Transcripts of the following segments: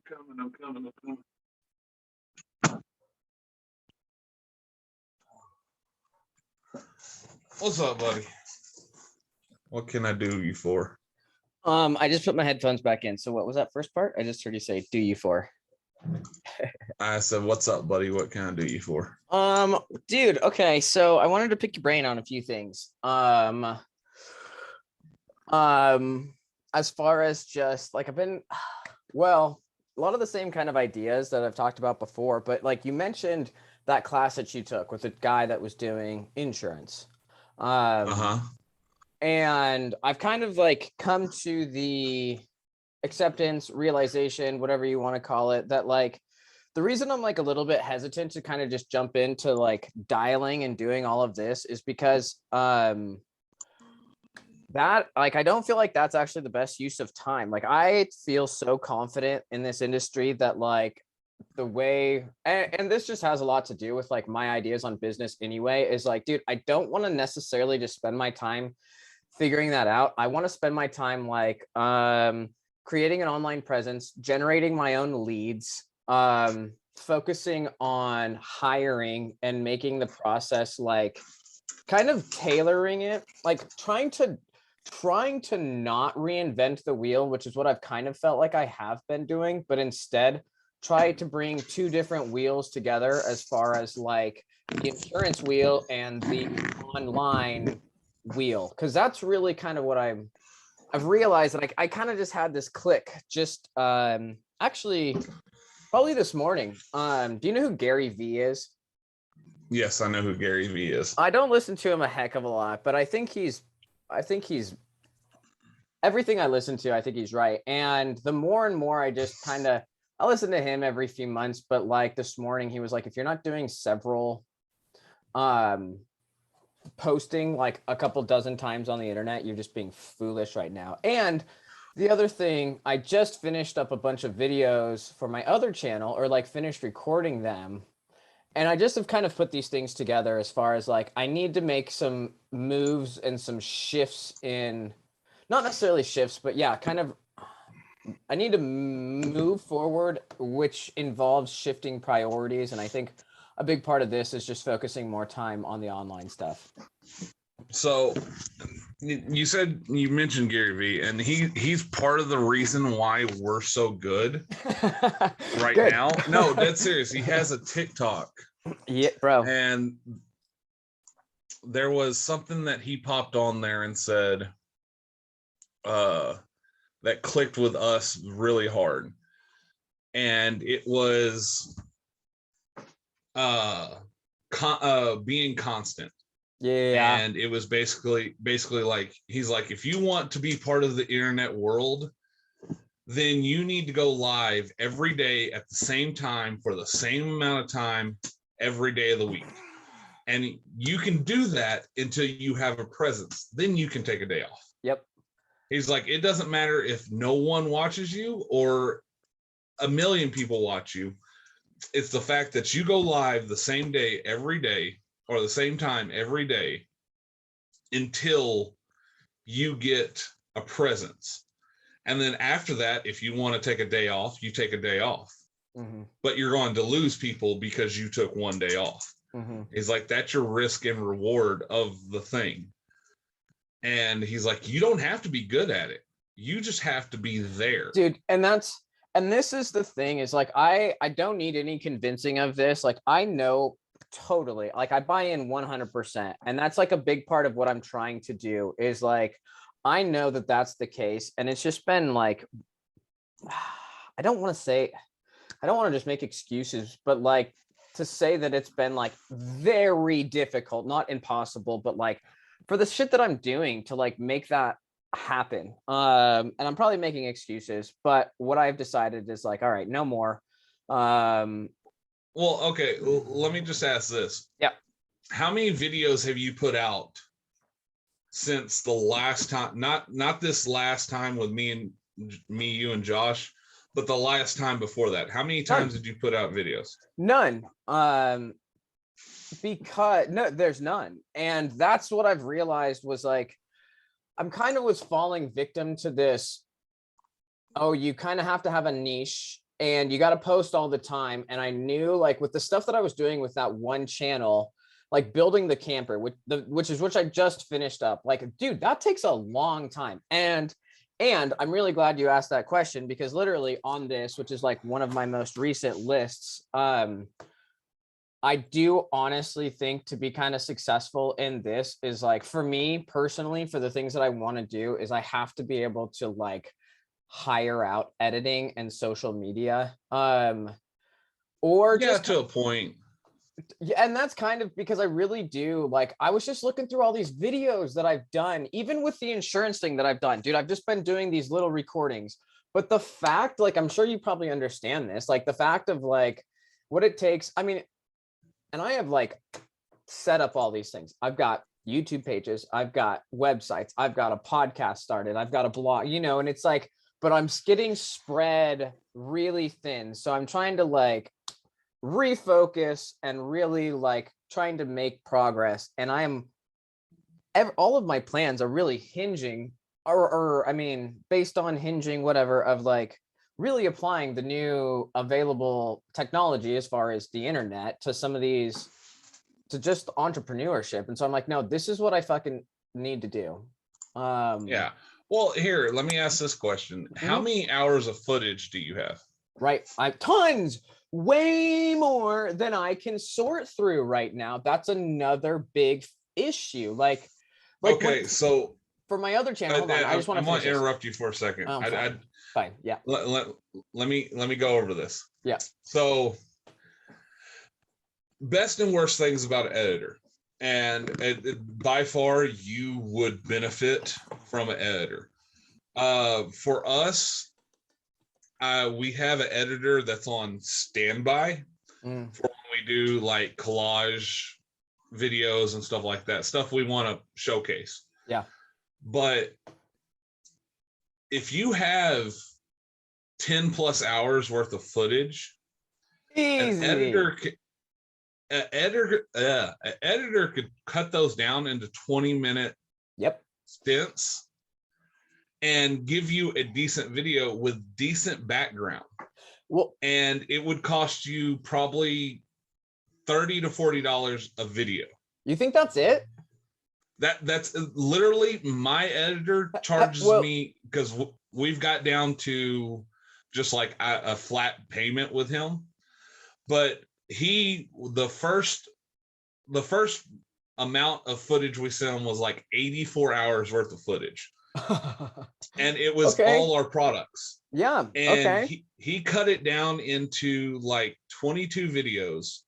coming. What's up, buddy? What can I do you for? I just put my headphones back in. So what was that first part? I just heard you say, do you for? I said, what's up, buddy? What can I do you for? Dude, okay. So I wanted to pick your brain on a few things. As far as just like, well, a lot of the same kind of ideas that I've talked about before, but like you mentioned that class that you took with the guy that was doing insurance. And I've kind of like come to the acceptance, realization, whatever you want to call it, that like the reason I'm like a little bit hesitant to kind of just jump into like dialing and doing all of this is because that like I don't feel like that's actually the best use of time. Like I feel so confident in this industry that like the way and this just has a lot to do with like my ideas on business anyway, is like, dude, I don't want to necessarily just spend my time figuring that out. I want to spend my time like creating an online presence, generating my own leads, focusing on hiring and making the process like kind of tailoring it, like trying to not reinvent the wheel, which is what I've kind of felt like I have been doing, but instead try to bring two different wheels together as far as like the insurance wheel and the online wheel, because that's really kind of what I've realized that I kind of just had this click just actually probably this morning. Do you know who Gary Vee is? Yes, I know who Gary Vee is. I don't listen to him a heck of a lot, but I think he's everything I listen to, I think he's right. And the more and more I just kind of, I listen to him every few months, but like this morning, he was like, if you're not doing several posting like a couple dozen times on the internet, you're just being foolish right now. And the other thing, I just finished up a bunch of videos for my other channel, or like finished recording them. And I just have kind of put these things together as far as like, I need to make some moves and some shifts in, not necessarily shifts, but yeah, kind of, I need to move forward, which involves shifting priorities. And I think a big part of this is just focusing more time on the online stuff. So you mentioned Gary Vee, and he's part of the reason why we're so good right now. No, dead serious. He has a TikTok. Yeah, bro. And there was something that he popped on there and said that clicked with us really hard. And it was being constant. Yeah. And it was basically like, he's like, if you want to be part of the internet world, then you need to go live every day at the same time for the same amount of time every day of the week. And you can do that until you have a presence. Then you can take a day off. Yep. He's like, it doesn't matter if no one watches you or 1 million people watch you. It's the fact that you go live the same day every day, or the same time every day, until you get a presence. And then after that, if you want to take a day off, you take a day off. Mm-hmm. But you're going to lose people because you took one day off. Mm-hmm. He's like, that's your risk and reward of the thing. And he's like, you don't have to be good at it. You just have to be there. Dude, and this is the thing, is like, I don't need any convincing of this. Like, I know totally, like I buy in 100%. And that's like a big part of what I'm trying to do, is like, I know that that's the case. And it's just been like, I don't want to just make excuses, but like to say that it's been like very difficult, not impossible, but like for the shit that I'm doing to like make that happen. And I'm probably making excuses, but what I've decided is like, all right, no more. Well, okay, let me just ask this. Yeah. How many videos have you put out since the last time, not this last time with me, you and Josh, but the last time before that? How many times did you put out videos? None. Because no, there's none. And that's what I've realized was like, I'm kind of was falling victim to this. Oh, you kind of have to have a niche and you got to post all the time. And I knew like with the stuff that I was doing with that one channel, like building the camper, which I just finished up, like, dude, that takes a long time. And I'm really glad you asked that question, because literally on this, which is like one of my most recent lists, I do honestly think to be kind of successful in this is like, for me personally, for the things that I want to do, is I have to be able to like hire out editing and social media, or Yeah, just, to a point. yeah, and that's kind of because I really do like, I was just looking through all these videos that I've done, even with the insurance thing that I've done, dude. I've just been doing these little recordings, but the fact, like, I'm sure you probably understand this, like the fact of like what it takes. I mean, and I have like set up all these things. I've got YouTube pages, I've got websites, I've got a podcast started, I've got a blog, and it's like, but I'm getting spread really thin. So I'm trying to like refocus and really like trying to make progress. And all of my plans are really hinging, or I mean, based on hinging, whatever, of like really applying the new available technology as far as the internet to some of these, to just entrepreneurship. And so I'm like, no, this is what I fucking need to do. Yeah. Well, here, let me ask this question. How many hours of footage do you have? Right. I have tons, way more than I can sort through right now. That's another big issue. Like Okay, so for my other channel, hold on, I just want to interrupt you for a second. Oh, fine. Yeah. Let me go over this. Yeah. So, best and worst things about an editor, and by far you would benefit from an editor. For us, we have an editor that's on standby for when we do like collage videos and stuff like that, stuff we want to showcase. Yeah. But if you have 10 plus hours worth of footage, easy, an editor could cut those down into 20-minute stints and give you a decent video with decent background. Well, and it would cost you probably $30 to $40 a video. You think that's it? That's literally, my editor charges me, because we've got down to just like a flat payment with him. But the first amount of footage we sent him was like 84 hours worth of footage. And it was all our products. Yeah. And he cut it down into like 22 videos,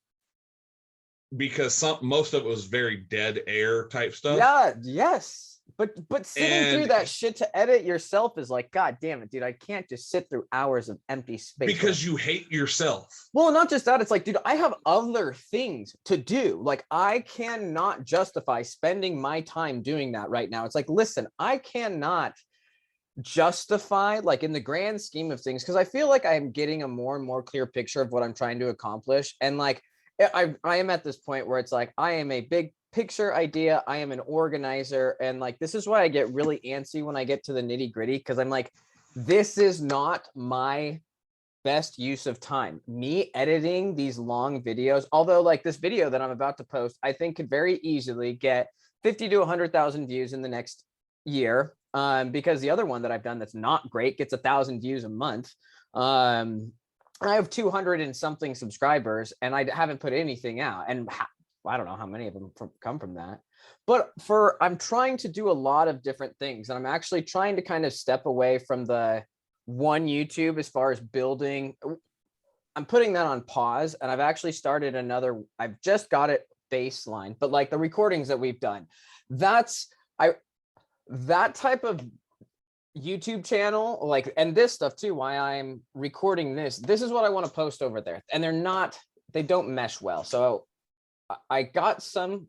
because most of it was very dead air type stuff. Yeah. Yes. But sitting through that shit to edit yourself is like, God damn it, dude. I can't just sit through hours of empty space. Because you hate yourself. Well, not just that. It's like, dude, I have other things to do. Like, I cannot justify spending my time doing that right now. It's like, listen, I cannot justify, like, in the grand scheme of things, because I feel like I'm getting a more and more clear picture of what I'm trying to accomplish. And like, I am at this point where it's like, I am a big picture idea. I am an organizer. And like, this is why I get really antsy when I get to the nitty gritty, because I'm like, this is not my best use of time. Me editing these long videos, although like this video that I'm about to post, I think could very easily get 50 to 100,000 views in the next year. Because the other one that I've done that's not great gets 1,000 views a month. I have 200 and something subscribers, and I haven't put anything out. And I don't know how many of them come from that. But I'm trying to do a lot of different things. And I'm actually trying to kind of step away from the one YouTube as far as building. I'm putting that on pause. And I've actually started another. I've just got it baseline. But like the recordings that we've done, that type of YouTube channel, like, and this stuff too, why I'm recording this is what I want to post over there. And they don't mesh well. So I got some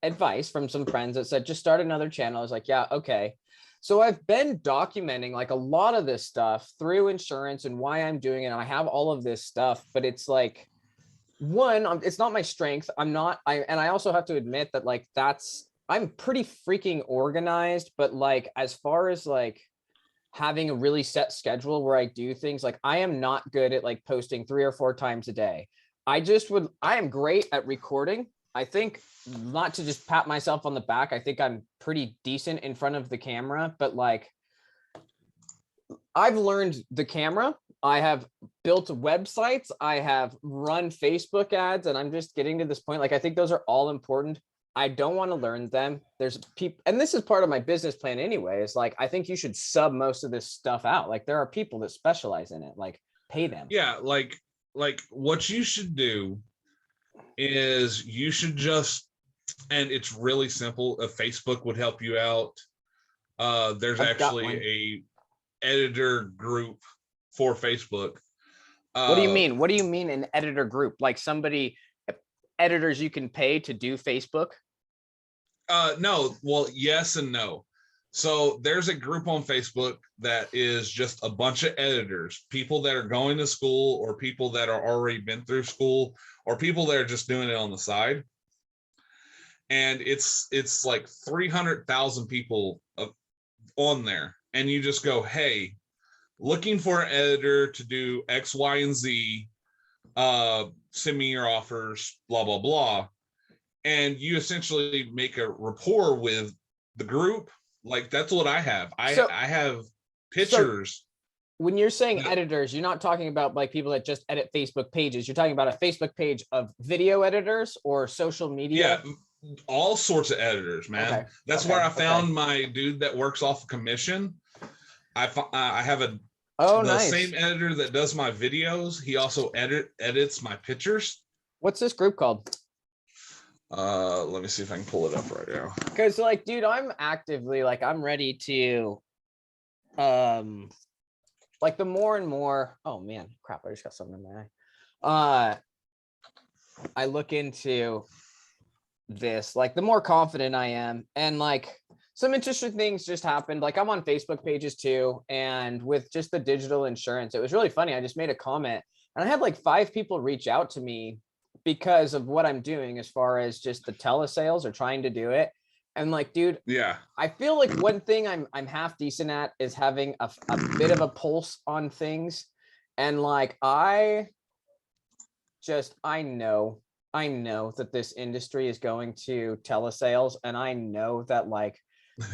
advice from some friends that said, just start another channel. I was like, yeah, okay. So I've been documenting like a lot of this stuff through insurance and why I'm doing it. And I have all of this stuff, but it's like, it's not my strength. And I also have to admit that like, I'm pretty freaking organized, but like, as far as like having a really set schedule where I do things. Like I am not good at like posting 3 or 4 times a day. I am great at recording. I think, not to just pat myself on the back, I think I'm pretty decent in front of the camera, but like I've learned the camera. I have built websites. I have run Facebook ads, and I'm just getting to this point. Like, I think those are all important. I don't want to learn them. There's people, and this is part of my business plan anyway, is like, I think you should sub most of this stuff out. Like there are people that specialize in it, like pay them. Yeah. Like what you should do is you should just, and it's really simple. Facebook would help you out. There's I've got actually one. a editor group for Facebook. What do you mean? What do you mean an editor group? Like somebody, editors you can pay to do Facebook? No, well, yes and no. So there's a group on Facebook that is just a bunch of editors, people that are going to school or people that are already been through school or people that are just doing it on the side. And it's like 300,000 people on there. And you just go, hey, looking for an editor to do X, Y, and Z, send me your offers, blah, blah, blah. And you essentially make a rapport with the group. Like that's what I have. I have pictures. So when you're saying editors, you're not talking about like people that just edit Facebook pages. You're talking about a Facebook page of video editors or social media. Yeah, all sorts of editors, man. Okay. That's where I found my dude that works off of commission. I have the nice. same editor that does my videos. He also edits my pictures. What's this group called? Let me see if I can pull it up right now. Because like, dude, I'm actively like, I'm ready to like the more and more, oh man, crap, I just got something in my eye. I look into this, like the more confident I am, and like some interesting things just happened. Like I'm on Facebook pages too, and with just the digital insurance, it was really funny. I just made a comment and I had like 5 people reach out to me because of what I'm doing as far as just the telesales or trying to do it. And like, dude, yeah, I feel like one thing I'm half decent at is having a bit of a pulse on things. And like, I know that this industry is going to telesales. And I know that like,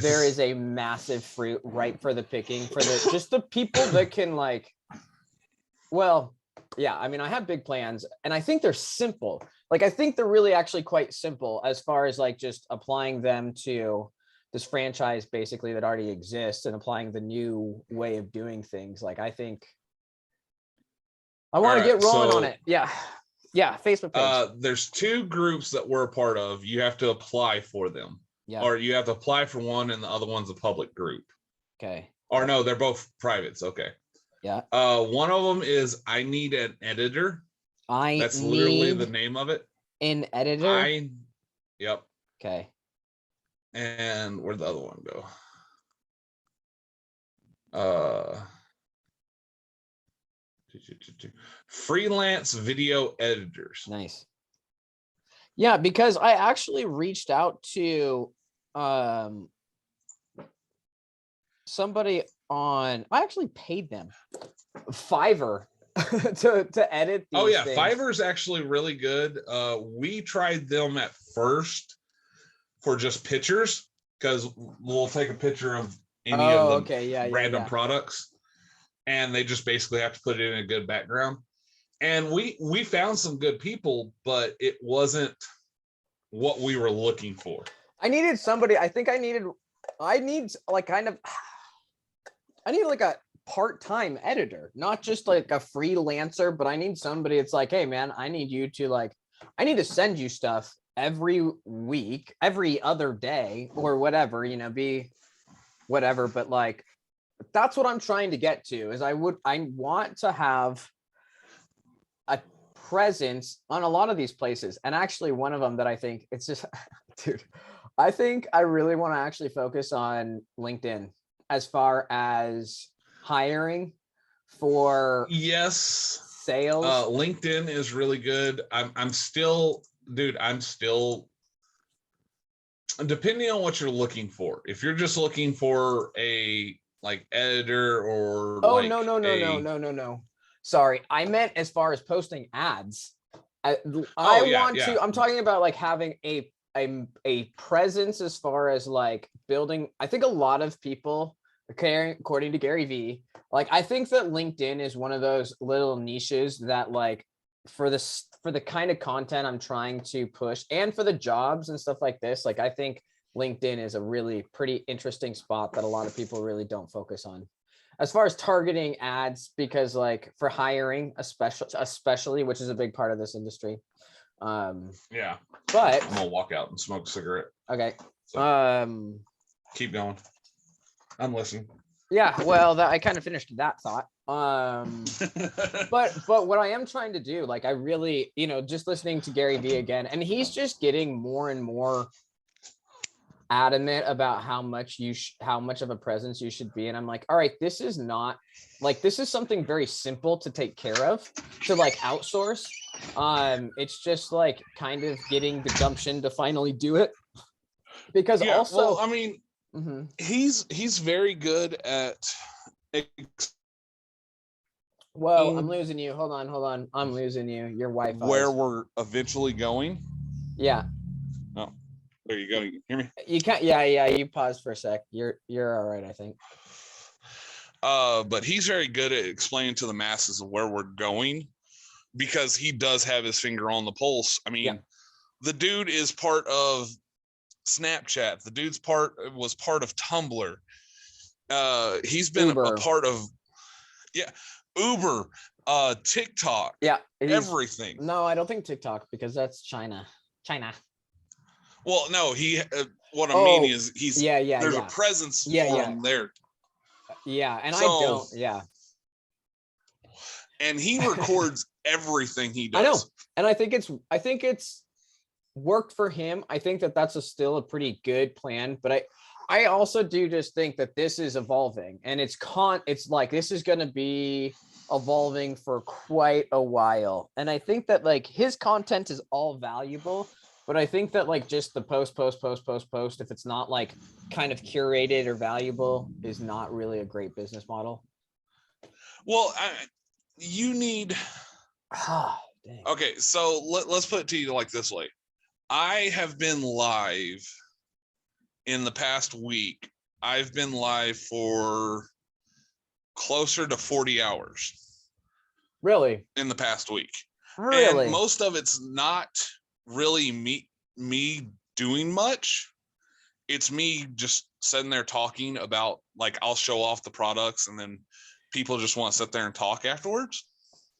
there is a massive fruit ripe for the picking for just the people that can like, well, yeah, I mean, I have big plans and I think they're simple. Like, I think they're really actually quite simple as far as like just applying them to this franchise basically that already exists and applying the new way of doing things. Like, I think I want to get rolling on it. Yeah. Yeah. Facebook page. There's 2 groups that we're a part of. You have to apply for them. Yeah. Or you have to apply for one and the other one's a public group. Okay. Or no, they're both privates. Okay. Yeah. One of them is I need an editor. That's literally the name of it. An editor. Yep. Okay. And where'd the other one go? Freelance video editors. Nice. Yeah, because I actually reached out to somebody on, I actually paid them Fiverr to edit these things. Fiverr is actually really good. We tried them at first for just pictures because we'll take a picture of any of the random products and they just basically have to put it in a good background. And we found some good people, but it wasn't what we were looking for. I needed somebody, I need like I need like a part-time editor, not just like a freelancer, but I need somebody. It's like, hey man, I need you to like, I need to send you stuff every week, every other day or whatever, you know, be whatever. But like, that's what I'm trying to get to is I want to have a presence on a lot of these places. And actually one of them that I think it's just, dude, I think I really want to actually focus on LinkedIn as far as hiring for sales. LinkedIn is really good. I'm still depending on what you're looking for. If you're just looking for a like editor or Oh, like no. Sorry, I meant as far as posting ads. I Oh yeah, want yeah. to. I'm talking about like having a presence as far as like building. I think a lot of people, according to Gary Vee, like I think that LinkedIn is one of those little niches that like for the kind of content I'm trying to push and for the jobs and stuff like this, like I think LinkedIn is a really pretty interesting spot that a lot of people really don't focus on as far as targeting ads, because like for hiring, especially, which is a big part of this industry. Yeah. But I'm gonna walk out and smoke a cigarette. okay. So keep going. I'm listening. Yeah, well, that I kind of finished that thought. But what I am trying to do, like I really, just listening to Gary Vee again, and he's just getting more and more adamant about how much how much of a presence you should be. And I'm like, all right, this is not like, this is something very simple to take care of, to like outsource. It's just like kind of getting the gumption to finally do it. Because yeah, also, well, I mean, he's very good at whoa, I'm losing you. Hold on. I'm losing you. Your Wi-Fi. Where we're eventually going. Yeah. Oh, there you go. You can hear me? You can't. Yeah. You paused for a sec. You're all right, I think. But he's very good at explaining to the masses of where we're going, because he does have his finger on the pulse. I mean, the dude is part of Snapchat. The dude's was part of Tumblr. He's been Uber. a part of Uber, TikTok. Yeah, everything. No, I don't think TikTok, because that's China. Well, no, what I mean is there's a presence for him there. Yeah, and so, I don't. Yeah. And he records everything he does. I know, and I think it's worked for him. I think that that's still a pretty good plan, but I also do just think that this is evolving, and it's like this is going to be evolving for quite a while. And I think that like his content is all valuable, but I think that like just the post, if it's not like kind of curated or valuable, is not really a great business model. Well, you need. Okay, so let's put it to you like this way. I have been live in the past week. I've been live for closer to 40 hours. Really? In the past week. Really? And most of it's not really me doing much. It's me just sitting there talking about, like, I'll show off the products and then people just want to sit there and talk afterwards.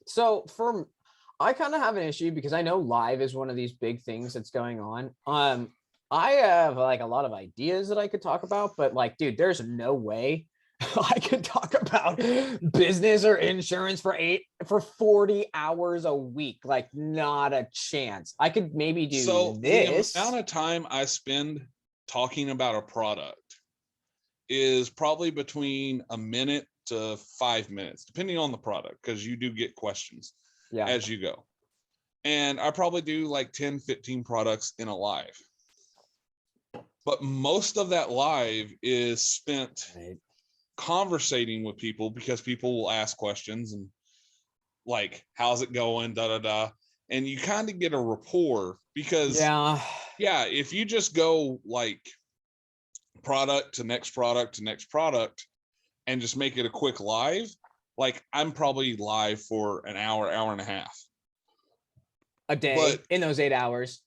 So I kind of have an issue because I know live is one of these big things that's going on. I have like a lot of ideas that I could talk about, but like, dude, there's no way I could talk about business or insurance for 40 hours a week. Like, not a chance. I could maybe do this. The amount of time I spend talking about a product is probably between a minute to 5 minutes, depending on the product, because you do get questions as you go. And I probably do like 10, 15 products in a live. But most of that live is spent conversating with people, because people will ask questions and like, how's it going, and you kind of get a rapport, because if you just go like product to next product to next product and just make it a quick live, like I'm probably live for an hour and a half a day, but in those 8 hours.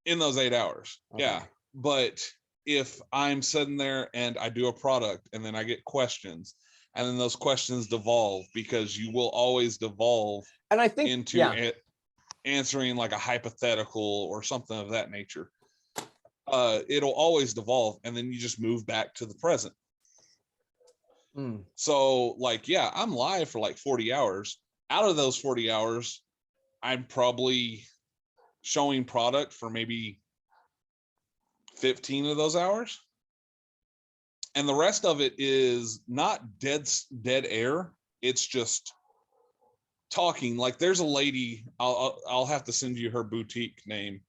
Okay. But if I'm sitting there and I do a product and then I get questions, and then those questions devolve, because you will always devolve, and I think into answering like a hypothetical or something of that nature. It'll always devolve, and then you just move back to the present. So like, I'm live for like 40 hours. Out of those 40 hours, I'm probably showing product for maybe 15 of those hours. And the rest of it is not dead air. It's just talking. Like, there's a lady, I'll have to send you her boutique name.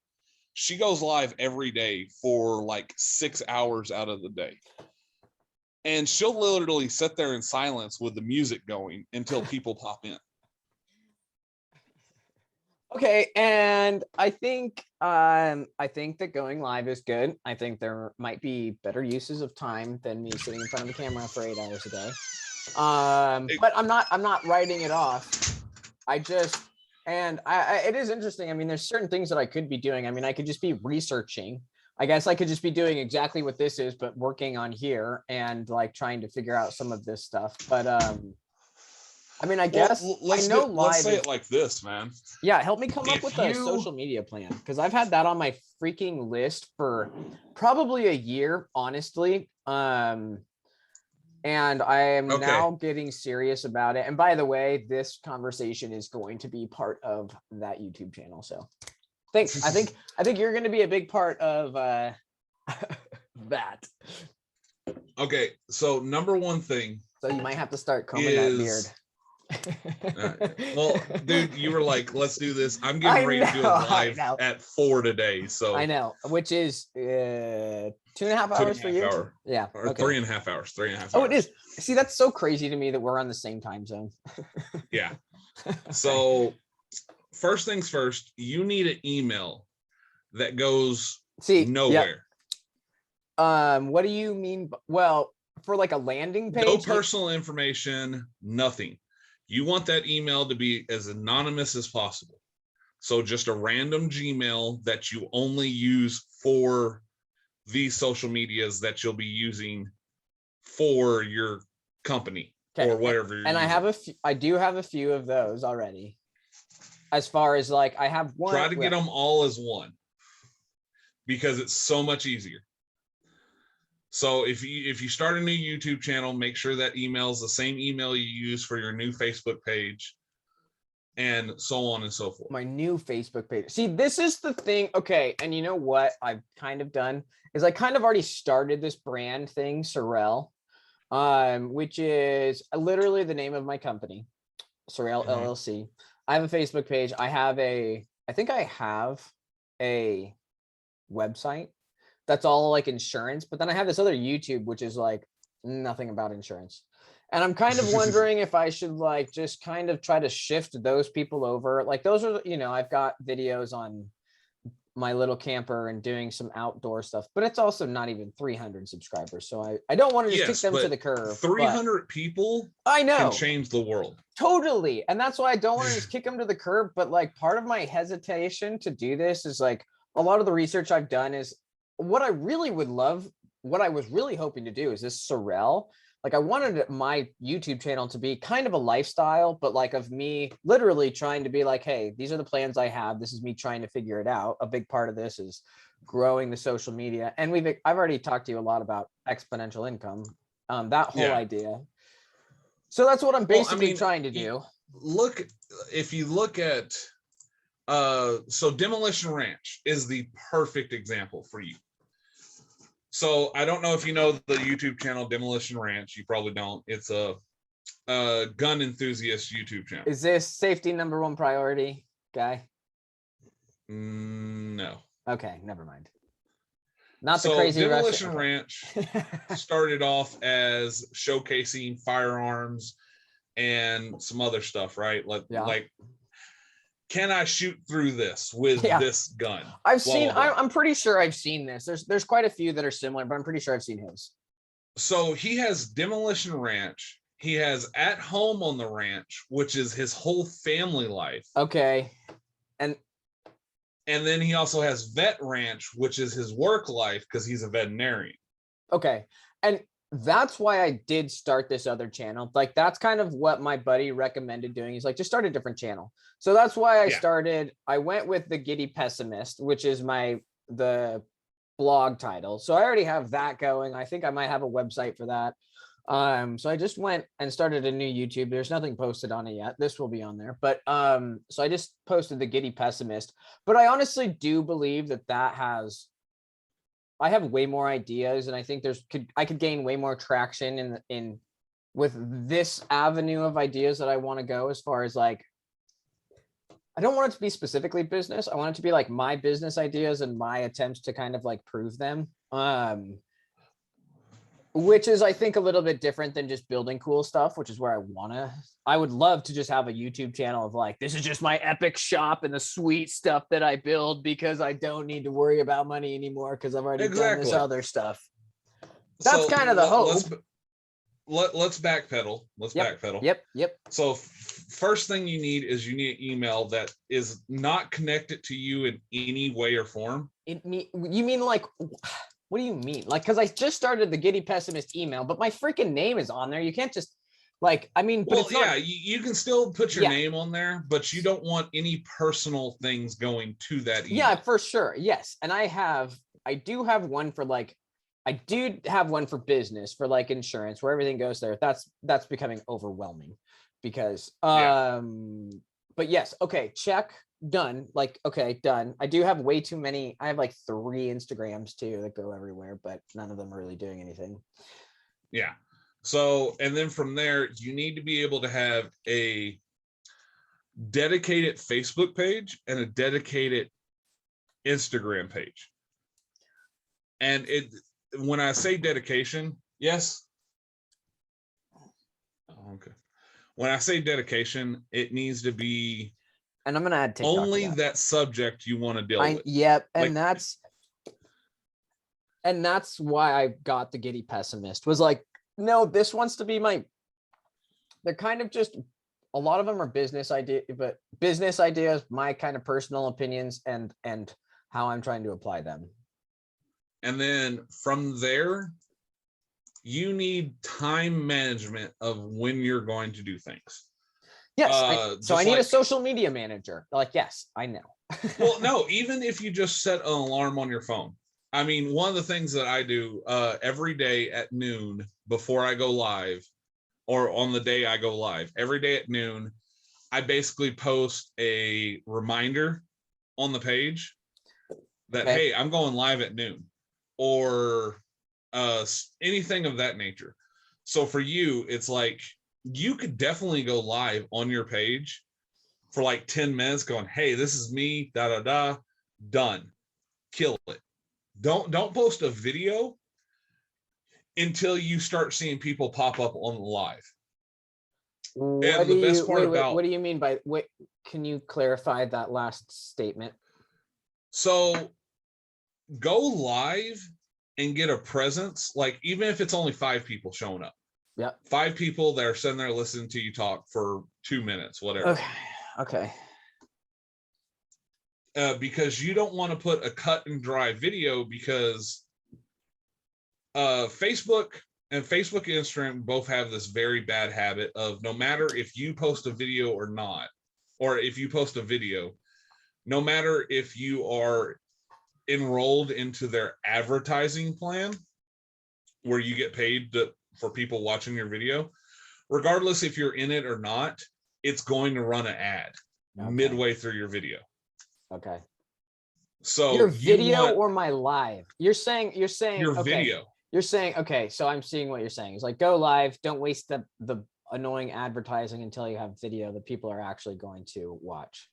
She goes live every day for like 6 hours out of the day. and she'll literally sit there in silence with the music going until people pop in. Okay, and I think that going live is good. I think there might be better uses of time than me sitting in front of the camera for 8 hours a day. But I'm not writing it off. It is interesting. I mean, there's certain things that I could be doing. I mean, I could just be researching. I guess I could just be doing exactly what this is, but working on here and like trying to figure out some of this stuff. But I mean, I guess let's say it like this, man. Yeah, help me come up with a social media plan, because I've had that on my freaking list for probably a year, honestly. And I am now getting serious about it. And by the way, this conversation is going to be part of that YouTube channel. So thanks. I think you're going to be a big part of that. Okay, so number one thing. So you might have to start combing that beard. Well, dude, you were like, let's do this. I'm getting ready to do it live at 4 today. So I know, which is 2.5 hours for you. Yeah, or 3.5 hours. 3.5 hours. Oh, it is. See, that's so crazy to me that we're on the same time zone. Yeah. So first things first, you need an email that goes nowhere. What do you mean? Well, for like a landing page, no personal information, nothing. You want that email to be as anonymous as possible. So just a random Gmail that you only use for these social medias that you'll be using for your company or whatever. And I do have a few of those already. As far as like, I have one. Try to get them all as one, because it's so much easier. So if you start a new YouTube channel, make sure that email is the same email you use for your new Facebook page, and so on and so forth. My new Facebook page. See, this is the thing. Okay, and you know what I've kind of done is I kind of already started this brand thing, Sirrel, which is literally the name of my company, Sirrel LLC. I have a Facebook page. I think I have a website. That's all like insurance, but then I have this other YouTube, which is like nothing about insurance. And I'm kind of wondering if I should like just kind of try to shift those people over. Like those are, I've got videos on my little camper and doing some outdoor stuff, but it's also not even 300 subscribers. So I don't want to just kick them to the curb. 300 people I know can change the world. Totally. And that's why I don't want to just kick them to the curb. But like part of my hesitation to do this is like a lot of the research I've done is what I really would love, what I was really hoping to do is this Sirrel. Like I wanted my YouTube channel to be kind of a lifestyle, but like of me literally trying to be like, hey, these are the plans I have. This is me trying to figure it out. A big part of this is growing the social media. And I've already talked to you a lot about exponential income, that whole idea. So that's what I'm basically trying to do. If you look at, so Demolition Ranch is the perfect example for you. So I don't know if you know the YouTube channel Demolition Ranch. You probably don't. It's a gun enthusiast YouTube channel. Is this safety #1 priority guy? No. Okay, never mind. Not the crazy Demolition Ranch started off as showcasing firearms and some other stuff, right? Like can I shoot through this with this gun? I'm pretty sure I've seen this. There's quite a few that are similar, but I'm pretty sure I've seen his. So he has Demolition Ranch. He has At Home on the Ranch, which is his whole family life. Okay. And then he also has Vet Ranch, which is his work life because he's a veterinarian. Okay. And that's why I did start this other channel. Like that's kind of what my buddy recommended doing. He's like, just start a different channel. So that's why I went with the Giddy Pessimist, which is the blog title. So I already have that going. I think I might have a website for that. So I just went and started a new YouTube. There's nothing posted on it yet. This will be on there. But so I just posted the Giddy Pessimist. But I honestly do believe that I have way more ideas, and I think I could gain way more traction in with this avenue of ideas that I want to go, as far as like, I don't want it to be specifically business. I want it to be like my business ideas and my attempts to kind of like prove them. Which is, I think, a little bit different than just building cool stuff, which is where I would love to just have a YouTube channel of like, this is just my epic shop and the sweet stuff that I build because I don't need to worry about money anymore because I've already done this other stuff. That's kind of the hope. Let's backpedal. Yep. So first thing you need is you need an email that is not connected to you in any way or form. You mean like, what do you mean? Like, because I just started the Giddy Pessimist email, but my freaking name is on there. You can't just like, I mean, but well, it's not, you can still put your name on there, but you don't want any personal things going to that email. Yeah, for sure. Yes. And I do have one for like, I do have one for business for like insurance where everything goes there. That's becoming overwhelming because, but yes. Okay. Check. Done. Like, okay, done. I do have way too many. I have like 3 Instagrams too that go everywhere, but none of them are really doing anything. Yeah. So, and then from there, you need to be able to have a dedicated Facebook page and a dedicated Instagram page. And when I say dedication, yes. Okay. When I say dedication, it needs to be, and I'm going to add TikTok only that subject you want to deal with. Yep. And like, that's why I got the Giddy Pessimist was like, no, this wants to be they're kind of just, a lot of them are business ideas, my kind of personal opinions and how I'm trying to apply them. And then from there, you need time management of when you're going to do things. Yes. So I need a social media manager. Like, yes, I know. Well, no, even if you just set an alarm on your phone. I mean, one of the things that I do every day at noon before I go live, or on the day I go live, every day at noon, I basically post a reminder on the page that, hey, I'm going live at noon, or anything of that nature. So for you, it's like, you could definitely go live on your page for like 10 minutes going, hey, this is me, done. Kill it. Don't post a video until you start seeing people pop up on the live. What do you mean by, wait, can you clarify that last statement? So go live and get a presence, like even if it's only 5 people showing up. Yeah. 5 people that are sitting there listening to you talk for 2 minutes, whatever. Okay. Because you don't want to put a cut and dry video, because Facebook and Instagram both have this very bad habit of, no matter if you post a video or not, or if you post a video, no matter if you are enrolled into their advertising plan where you get paid for people watching your video, regardless if you're in it or not, it's going to run an ad midway through your video. Okay. So your video or my live? You're saying your video. You're saying, okay, so I'm seeing what you're saying. It's like, go live, don't waste the annoying advertising until you have video that people are actually going to watch.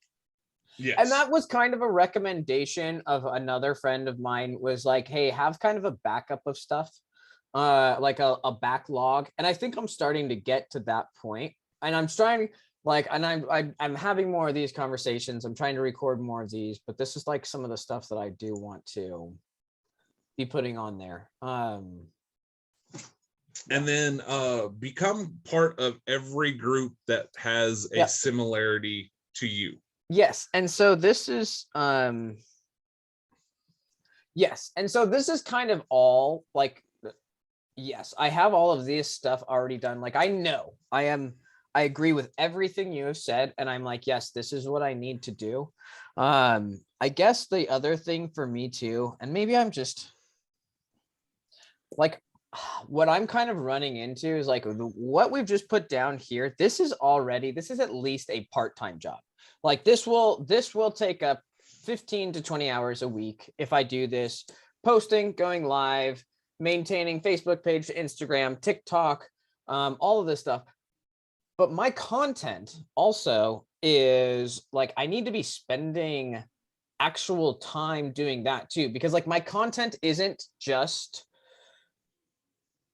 Yes. And that was kind of a recommendation of another friend of mine, was like, hey, have kind of a backup of stuff, like a backlog. And I think I'm starting to get to that point. And I'm trying, like, and I'm having more of these conversations. I'm trying to record more of these, but this is like some of the stuff that I do want to be putting on there. And then become part of every group that has a similarity to you. Yes. And so this is yes. And so this is kind of all like, yes, I have all of this stuff already done. Like, I know I agree with everything you have said. And I'm like, yes, this is what I need to do. I guess the other thing for me too, and maybe I'm just like, what I'm kind of running into is like what we've just put down here. This is at least a part-time job. Like this will take up 15 to 20 hours a week if I do this, posting, going live, maintaining Facebook page, Instagram, TikTok, all of this stuff. But my content also is like, I need to be spending actual time doing that too, because like my content isn't just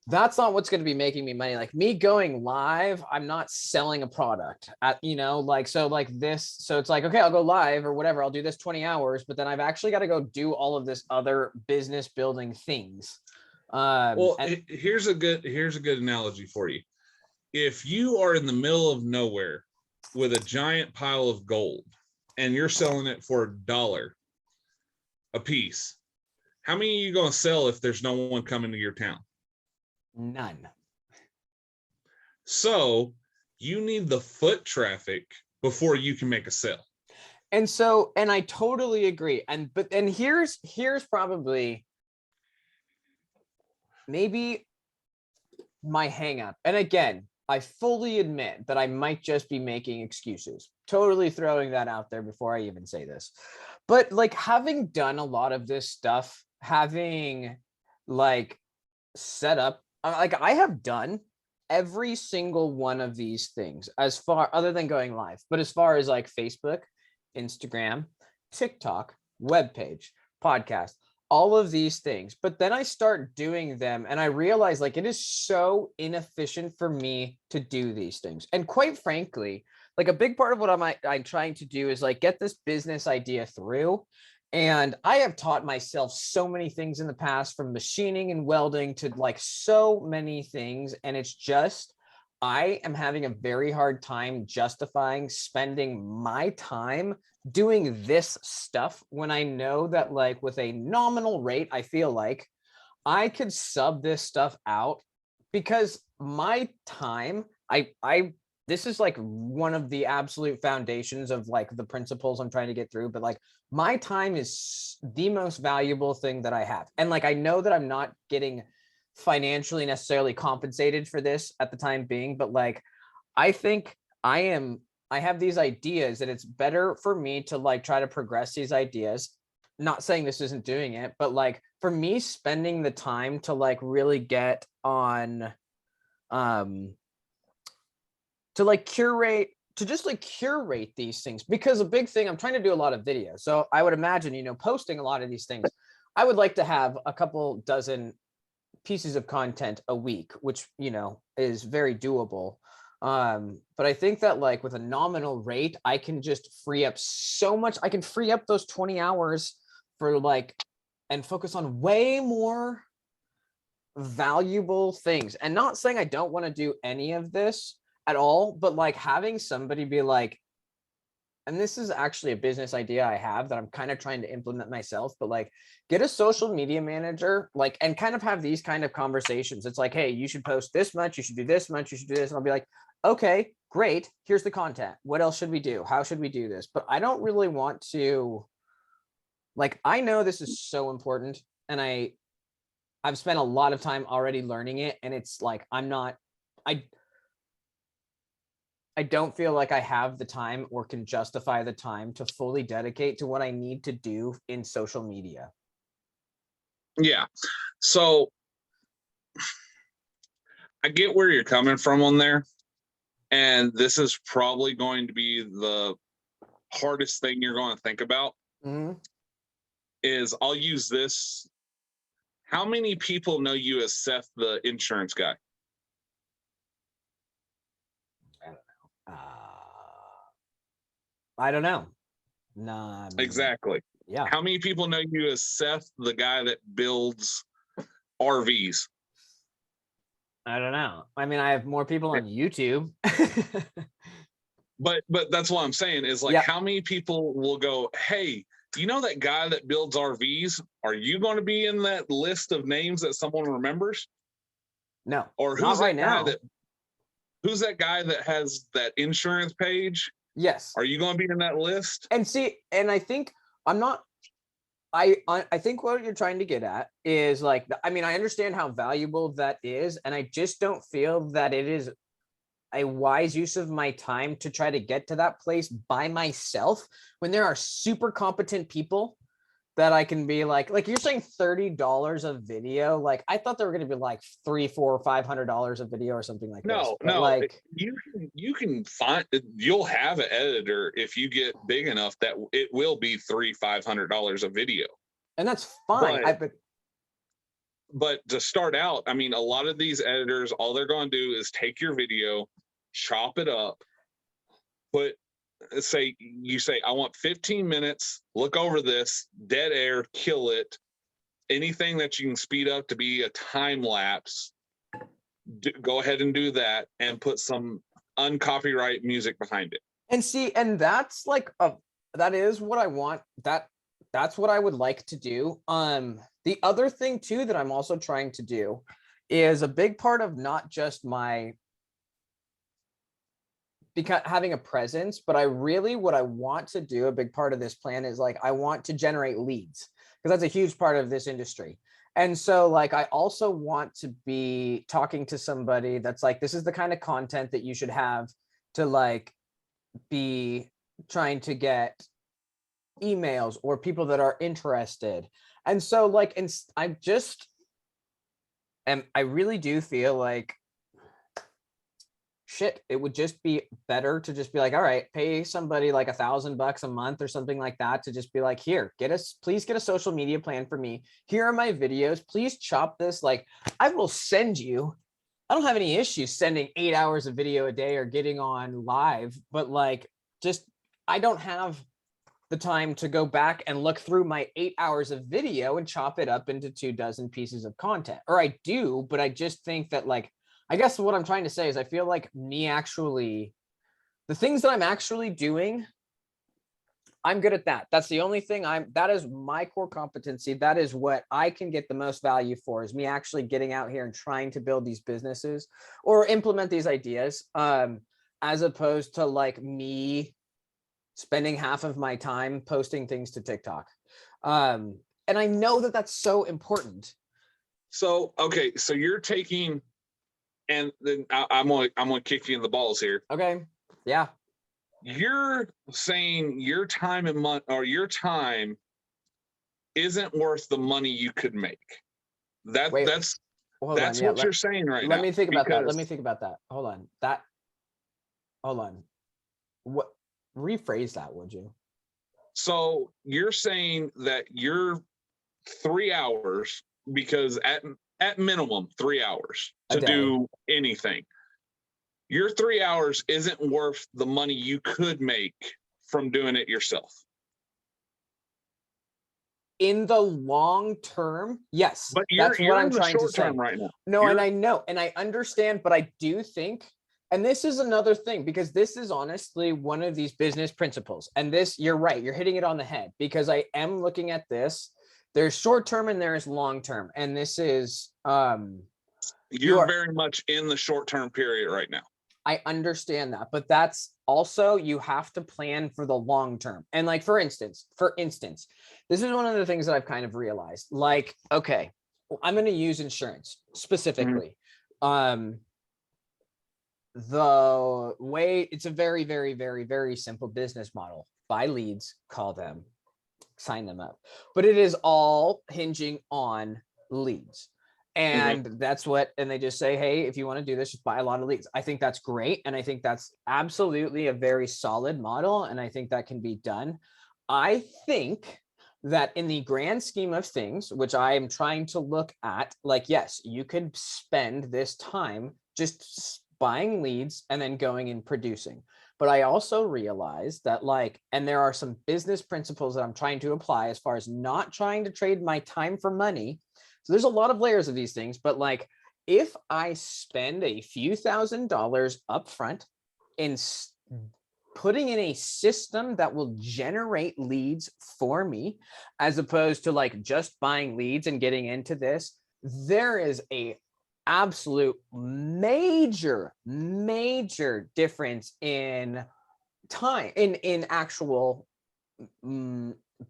that's not what's going to be making me money. Like me going live, I'm not selling a product at, like, so like this, so it's like, okay, I'll go live or whatever. I'll do this 20 hours, but then I've actually got to go do all of this other business building things. Well, And here's a good analogy for you. If you are in the middle of nowhere with a giant pile of gold and you're selling it for $1 a piece, how many are you going to sell if there's no one coming to your town? none. So you need the foot traffic before you can make a sale. And so, and I totally agree. And here's probably maybe my hang up. And again, I fully admit that I might just be making excuses, totally throwing that out there before I even say this. But like having done a lot of this stuff, having like set up, like I have done every single one of these things as far other than going live, but as far as like Facebook, Instagram, TikTok, webpage, podcast, all of these things. But then I start doing them and I realize like it is so inefficient for me to do these things. And quite frankly, like a big part of what I'm trying to do is like get this business idea through. And I have taught myself so many things in the past, from machining and welding to like so many things. And it's just, I am having a very hard time justifying spending my time doing this stuff when I know that like with a nominal rate, I feel like I could sub this stuff out, because my time, I this is like one of the absolute foundations of like the principles I'm trying to get through, but like my time is the most valuable thing that I have. And like I know that I'm not getting financially necessarily compensated for this at the time being, but like I think I have these ideas and it's better for me to like try to progress these ideas. Not saying this isn't doing it, but like for me spending the time to like really get on to like curate, to just like curate these things, because a big thing, I'm trying to do a lot of videos. So I would imagine, posting a lot of these things, I would like to have a couple dozen pieces of content a week, which, is very doable. But I think that like with a nominal rate, I can just free up so much. I can free up those 20 hours for like, and focus on way more valuable things. And not saying I don't want to do any of this at all, but like having somebody be like, and this is actually a business idea I have that I'm kind of trying to implement myself, but like get a social media manager, like, and kind of have these kind of conversations. It's like, hey, you should post this much, you should do this much, you should do this. And I'll be like, okay, great. Here's the content. What else should we do? How should we do this? But I don't really want to, like, I know this is so important and I've spent a lot of time already learning it. And it's like, I don't feel like I have the time or can justify the time to fully dedicate to what I need to do in social media. Yeah. So I get where you're coming from on there. And this is probably going to be the hardest thing you're going to think about. Mm-hmm. Is I'll use this. How many people know you as Seth, the insurance guy? I don't know. No. Exactly. Yeah. How many people know you as Seth, the guy that builds RVs? I don't know. I mean, I have more people on YouTube. But that's what I'm saying is like, how many people will go, hey, you know that guy that builds RVs? Are you going to be in that list of names that someone remembers? No. Or who's that guy who's that guy that has that insurance page? Yes. Are you going to be in that list? And see, and I think I think what you're trying to get at is like, I mean, I understand how valuable that is. And I just don't feel that it is a wise use of my time to try to get to that place by myself when there are super competent people that I can be like you're saying $30 a video. Like I thought they were going to be like $300, $400, $500 a video or something like this. No, like you can find, you'll have an editor if you get big enough that it will be $300, $500 a video. And that's fine. but to start out, I mean, a lot of these editors, all they're going to do is take your video, chop it up, you say, I want 15 minutes, look over this, dead air, kill it. Anything that you can speed up to be a time lapse, go ahead and do that, and put some uncopyright music behind it. And see, and that's like that is what I want. That's what I would like to do. The other thing too that I'm also trying to do is a big part of not just my having a presence, but what I want to do, a big part of this plan is like I want to generate leads, because that's a huge part of this industry. And so like I also want to be talking to somebody that's like, this is the kind of content that you should have to like be trying to get emails or people that are interested. And so like, and I really do feel like shit, it would just be better to just be like, all right, pay somebody like $1,000 a month or something like that to just be like, here, please get a social media plan for me. Here are my videos. Please chop this. Like, I will send you. I don't have any issues sending 8 hours of video a day or getting on live, but like, just, I don't have the time to go back and look through my 8 hours of video and chop it up into 24 pieces of content. Or I do, but I just think that like, I guess what I'm trying to say is I feel like the things that I'm actually doing, I'm good at that. That's the only thing that is my core competency. That is what I can get the most value for, is me actually getting out here and trying to build these businesses or implement these ideas, as opposed to like me spending half of my time posting things to TikTok. And I know that that's so important. So, okay. So you're taking, and then I'm gonna kick you in the balls here. Okay. Yeah. You're saying your time and money, or your time isn't worth the money you could make. That's what you're saying right now. Let me think about that. Hold on. What? Rephrase that, would you? So you're saying that you're 3 hours, because at minimum 3 hours to do anything. Your 3 hours isn't worth the money you could make from doing it yourself. In the long term, yes. But that's what I'm trying to say right now. No, and I know, and I understand, but I do think, and this is another thing, because this is honestly one of these business principles. And this, you're right, you're hitting it on the head, because I am looking at this. There's short term and there's long term. And this is you're very much in the short term period right now. I understand that, but that's also, you have to plan for the long term. And like, for instance, this is one of the things that I've kind of realized, like, okay, I'm going to use insurance specifically. Mm-hmm. The way, it's a very, very, very, very simple business model. Buy leads, call them, sign them up, but it is all hinging on leads. And that's what, and they just say, hey, if you want to do this, just buy a lot of leads. I think that's great. And I think that's absolutely a very solid model. And I think that can be done. I think that in the grand scheme of things, which I am trying to look at, like, yes, you could spend this time just buying leads and then going and producing. But I also realize that, like, and there are some business principles that I'm trying to apply as far as not trying to trade my time for money. So there's a lot of layers of these things, but like, if I spend a few $1,000s up front in putting in a system that will generate leads for me, as opposed to like just buying leads and getting into this, there is a absolute major difference in time, in actual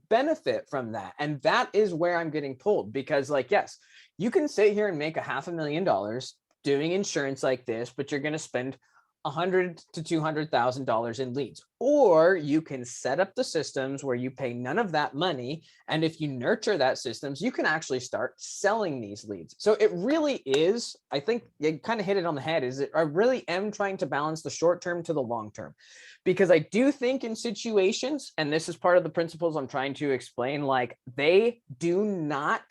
benefit from that. And that is where I'm getting pulled, because like, yes, you can sit here and make $500,000 doing insurance like this, but you're going to spend $100,000 to $200,000 in leads. Or you can set up the systems where you pay none of that money, and if you nurture that systems, you can actually start selling these leads. So it really is, I think you kind of hit it on the head, is that I really am trying to balance the short term to the long term, because I do think in situations, and this is part of the principles I'm trying to explain, like, they do not,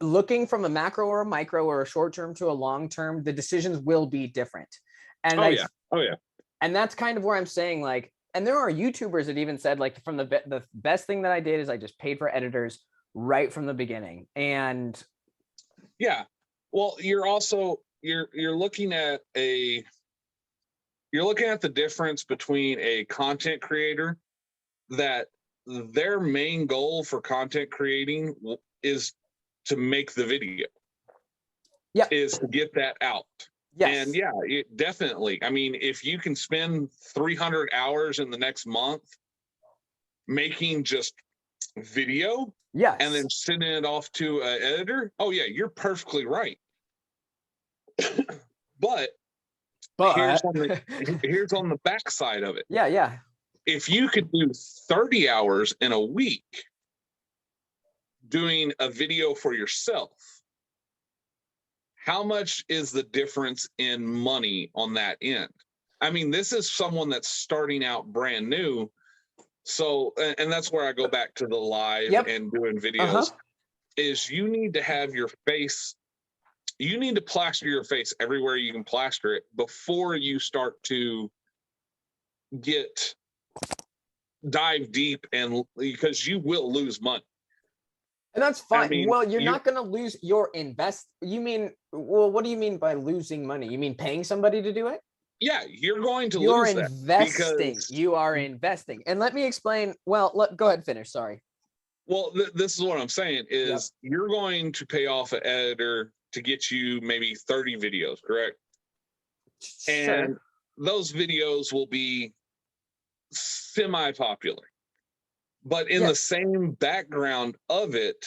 looking from a macro or a micro or a short term to a long term, the decisions will be different. And Oh yeah. Oh yeah. and that's kind of where I'm saying, like, and there are YouTubers that even said, like, from the best thing that I did is I just paid for editors right from the beginning. And yeah, well, you're also you're looking at the difference between a content creator that their main goal for content creating is to make the video, yeah, is to get that out. yes, And yeah, definitely. I mean, if you can spend 300 hours in the next month making just video yes, and then sending it off to an editor, oh yeah, you're perfectly right. But here's on the backside of it. yeah, yeah. If you could do 30 hours in a week doing a video for yourself, how much is the difference in money on that end? I mean, this is someone that's starting out brand new. So, and that's where I go back to the live Yep. and doing videos, is you need to have your face, you need to plaster your face everywhere you can plaster it before you start to dive deep, and because you will lose money. And that's fine. I mean, well, you're not going to lose your well, what do you mean by losing money? You mean paying somebody to do it? Yeah, you're going to You're lose investing. because You are investing. And let me explain. Well, go ahead, finish. Sorry. Well, this is what I'm saying is you're going to pay off an editor to get you maybe 30 videos, correct? Sure. And those videos will be semi-popular. But in the same background of it,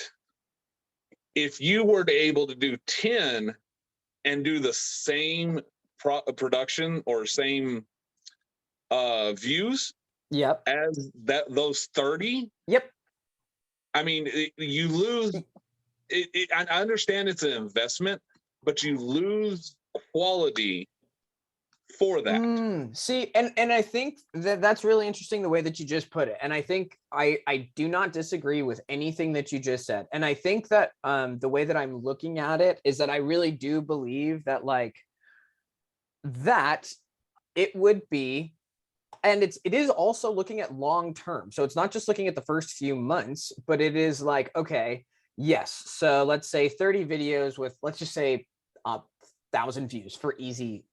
if you were to able to do 10 and do the same production or same views as those 30, I mean, you lose it. I understand it's an investment, but you lose quality for that. See, and I think that's really interesting the way that you just put it. And I think I do not disagree with anything that you just said. And I think that the way that I'm looking at it is that I really do believe that, like, that it would be, and it is also looking at long term. So it's not just looking at the first few months, but it is like, okay, yes. So let's say 30 videos with, let's just say 1,000 views for easy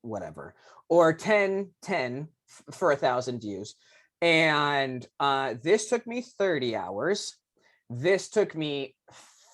whatever, or 10 for 1,000 views. And this took me 30 hours. This took me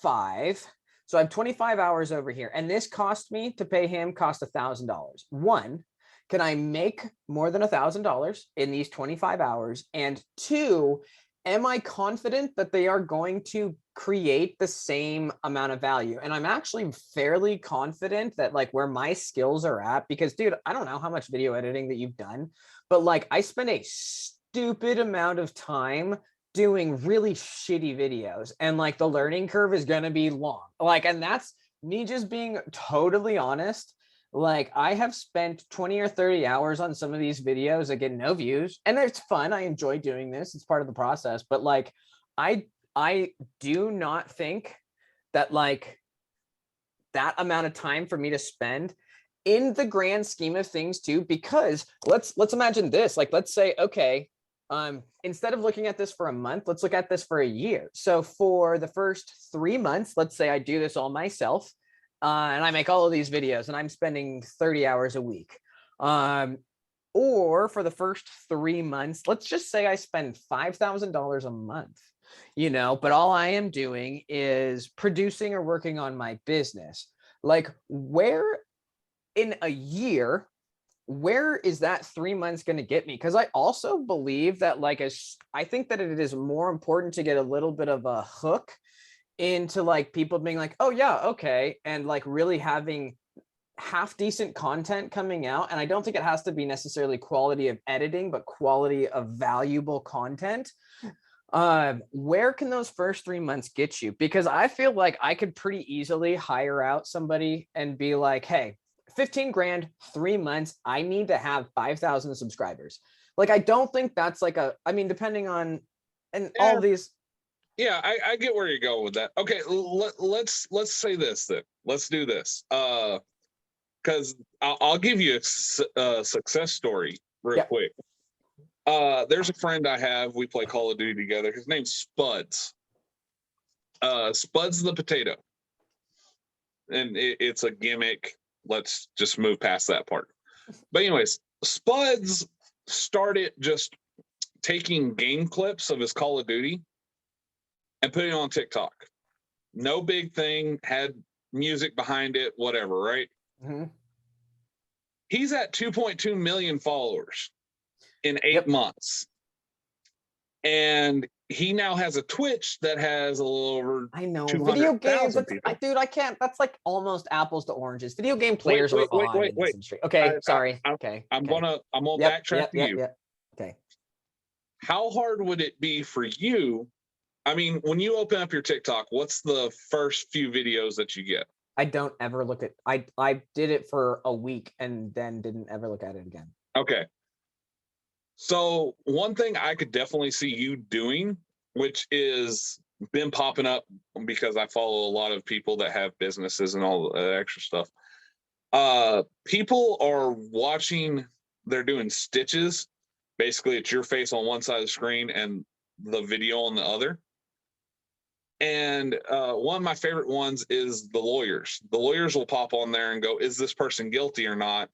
5. So I have 25 hours over here. And this cost me to pay him cost $1,000. One, can I make more than $1,000 in these 25 hours? And two, am I confident that they are going to create the same amount of value? And I'm actually fairly confident that, like, where my skills are at, because dude, I don't know how much video editing that you've done, but like I spend a stupid amount of time doing really shitty videos, and like the learning curve is going to be long. Like, and that's me just being totally honest. Like, I have spent 20 or 30 hours on some of these videos that get no views, and it's fun. I enjoy doing this. It's part of the process. But like, I do not think that, like, that amount of time for me to spend in the grand scheme of things too, because let's imagine this. Like, let's say, okay, instead of looking at this for a month, let's look at this for a year. So for the first 3 months, let's say I do this all myself. And I make all of these videos and I'm spending 30 hours a week. Or for the first 3 months, let's just say I spend $5,000 a month, but all I am doing is producing or working on my business. Like, where in a year, where is that 3 months going to get me? Because I also believe that, like, I think that it is more important to get a little bit of a hook into, like, people being like, oh yeah, okay, and like really having half decent content coming out. And I don't think it has to be necessarily quality of editing, but quality of valuable content. Where can those first 3 months get you? Because I feel like I could pretty easily hire out somebody and be like, hey, 15 grand, 3 months, I need to have 5,000 subscribers. Like, I don't think that's like I mean, depending on, and all these, Yeah, I get where you're going with that. Okay, let's say this then. Let's do this. Because I'll give you a success story real Yeah. quick. There's a friend I have. We play Call of Duty together. His name's Spuds. Spuds the potato, and it's a gimmick. Let's just move past that part. But anyways, Spuds started just taking game clips of his Call of Duty and putting it on TikTok. No big thing, had music behind it, whatever, right? Mm-hmm. He's at 2.2 million followers in 8 months. And he now has a Twitch that has a little over I know video games. Dude, I can't. That's like almost apples to oranges. Video game players are on in this industry. Okay, sorry. I'm gonna backtrack to you. Okay. How hard would it be for you? I mean, when you open up your TikTok, what's the first few videos that you get? I don't ever look at. I did it for a week and then didn't ever look at it again. Okay. So one thing I could definitely see you doing, which is been popping up because I follow a lot of people that have businesses and all that extra stuff. People are watching, they're doing stitches. Basically, it's your face on one side of the screen and the video on the other. And one of my favorite ones is the lawyers. The lawyers will pop on there and go, is this person guilty or not?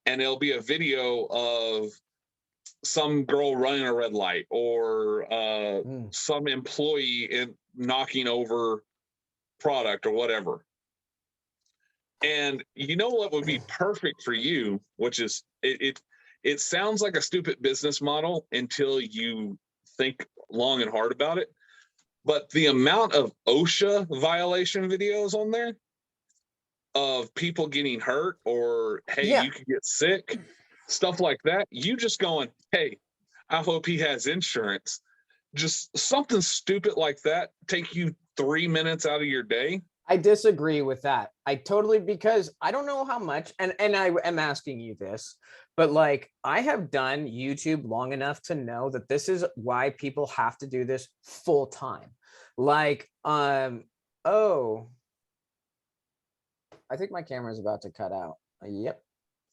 And it'll be a video of some girl running a red light or some employee knocking over product or whatever. And you know what would be perfect for you, which is it sounds like a stupid business model until you think long and hard about it. But the amount of OSHA violation videos on there of people getting hurt or, hey, you could get sick, stuff like that. You just going, hey, I hope he has insurance. Just something stupid like that take you 3 minutes out of your day. I disagree with that. Because I don't know how much, and I am asking you this, but like I have done YouTube long enough to know that this is why people have to do this full time. Like, I think my camera is about to cut out. Yep.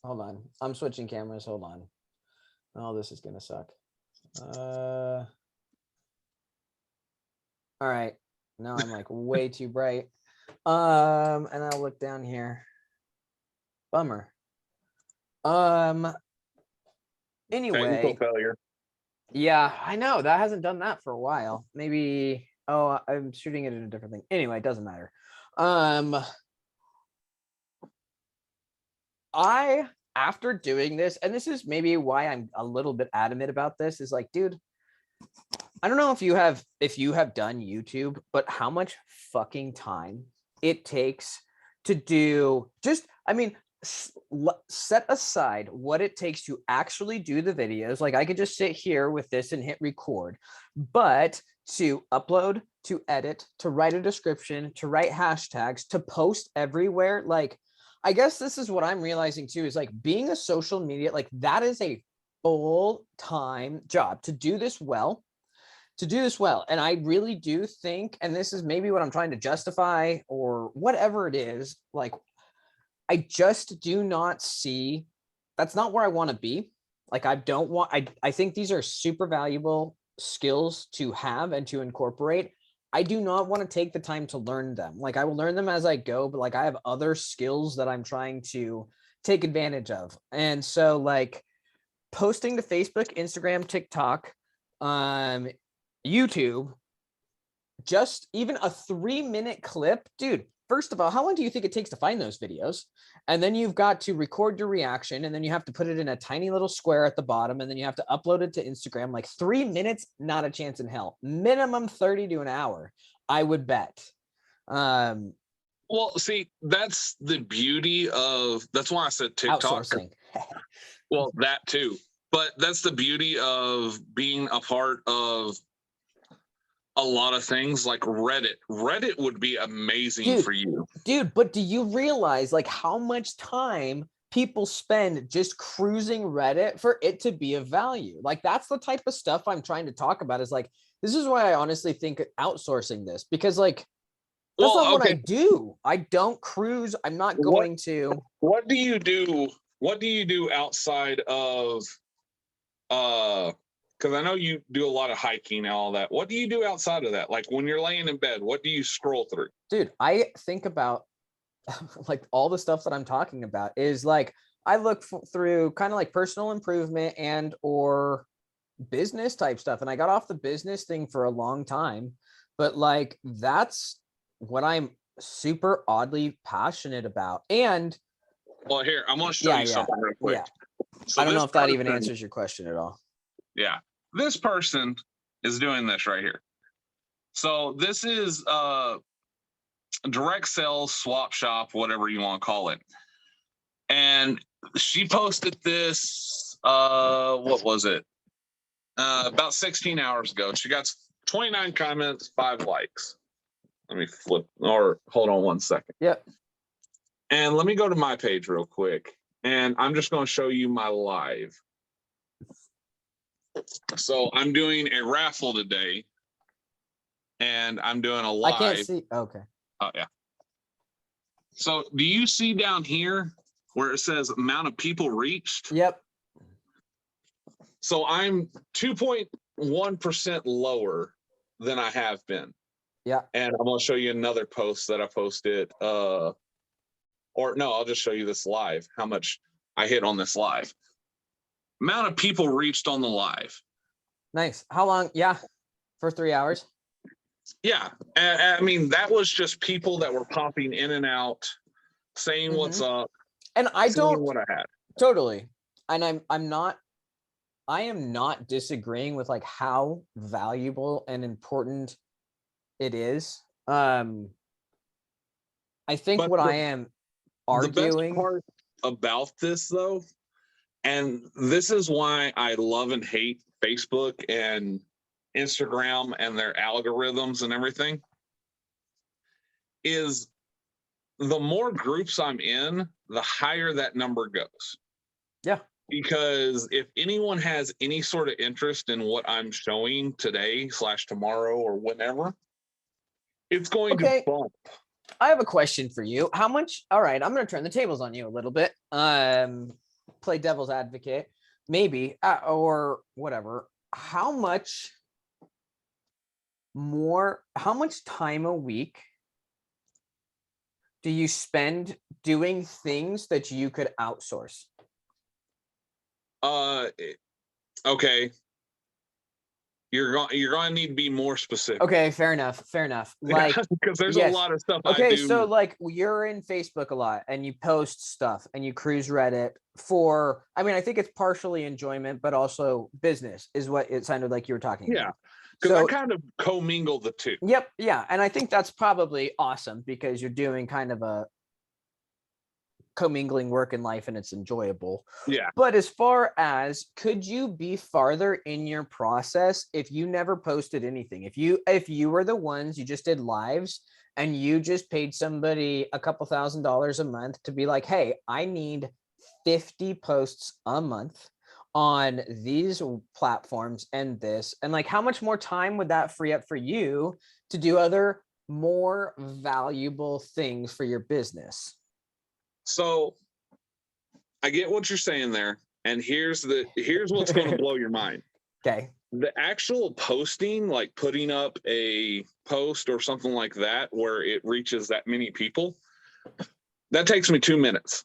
Hold on. I'm switching cameras. Hold on. Oh, this is going to suck. All right. Now I'm like way too bright. And I'll look down here. Bummer. Anyway. Technical failure. Yeah, I know. That hasn't done that for a while. Maybe, I'm shooting it in a different thing. Anyway, it doesn't matter. After doing this, and this is maybe why I'm a little bit adamant about this, is like, dude, I don't know if you have done YouTube, but how much fucking time it takes to do set aside what it takes to actually do the videos. Like I could just sit here with this and hit record, but to upload, to edit, to write a description, to write hashtags, to post everywhere. Like, I guess this is what I'm realizing too, is like being a social media, like that is a full-time job to do this well. And I really do think, and this is maybe what I'm trying to justify or whatever it is, like, I just do not see, that's not where I want to be. Like, I think these are super valuable skills to have and to incorporate. I do not want to take the time to learn them. Like, I will learn them as I go, but like I have other skills that I'm trying to take advantage of. And so like posting to Facebook, Instagram, TikTok, YouTube, just even a 3-minute clip, dude. First of all, how long do you think it takes to find those videos? And then you've got to record your reaction, and then you have to put it in a tiny little square at the bottom, and then you have to upload it to Instagram. Like 3 minutes, not a chance in hell. Minimum 30 to an hour, I would bet. Well, see, that's the beauty of, that's why I said TikTok. Outsourcing. Well, that too. But that's the beauty of being a part of a lot of things like Reddit. Reddit would be amazing for you. Dude, but do you realize like how much time people spend just cruising Reddit for it to be of value. Like that's the type of stuff I'm trying to talk about, is like, this is why I honestly think outsourcing this, because like, that's not what I do. I don't cruise. I'm not going to. What do you do? What do you do outside of, because I know you do a lot of hiking and all that. What do you do outside of that? Like when you're laying in bed, what do you scroll through? Dude, I think about like all the stuff that I'm talking about is like, I look through kind of like personal improvement and or business type stuff. And I got off the business thing for a long time, but like, that's what I'm super oddly passionate about. And well, here, I'm going to show you something real quick. Yeah. So I don't know if that even answers your question at all. Yeah. This person is doing this right here. So this is direct sales, swap shop, whatever you want to call it. And she posted this, what was it? About 16 hours ago. She got 29 comments, 5 likes. Let me flip, or hold on one second. Yep. And let me go to my page real quick. And I'm just going to show you my live. So I'm doing a raffle today. And I'm doing a live. I can't see. Okay. Oh, yeah. So do you see down here where it says amount of people reached? Yep. So I'm 2.1% lower than I have been. Yeah. And I'm going to show you another post that I posted. Or no, I'll just show you this live, how much I hit on this live. Amount of people reached on the live. Nice. How long? Yeah. For 3 hours. Yeah. I mean, that was just people that were popping in and out, saying what's up. And I don't what I had. Totally. And I am not disagreeing with like how valuable and important it is. I think what I am arguing. The best part about this though, and this is why I love and hate Facebook and Instagram and their algorithms and everything, is the more groups I'm in, the higher that number goes. Yeah. Because if anyone has any sort of interest in what I'm showing today / tomorrow or whenever, it's going to bump. I have a question for you. How much? All right, I'm going to turn the tables on you a little bit. Play devil's advocate, maybe, or whatever. How much time a week do you spend doing things that you could outsource? Okay. You're going to need to be more specific. Okay, fair enough. Like, because there's a lot of stuff I do. Okay, so like you're in Facebook a lot and you post stuff and you cruise Reddit for, I mean, I think it's partially enjoyment, but also business is what it sounded like you were talking about. Yeah, because I kind of commingle the two. Yep, yeah, and I think that's probably awesome because you're doing kind of a commingling work in life and it's enjoyable. Yeah. But as far as, could you be farther in your process if you never posted anything? If you were the ones, you just did lives and you just paid somebody a couple $1,000s a month to be like, hey, I need 50 posts a month on these platforms and this, and like, how much more time would that free up for you to do other more valuable things for your business? So I get what you're saying there. And here's what's going to blow your mind. Okay. The actual posting, like putting up a post or something like that, where it reaches that many people, that takes me 2 minutes.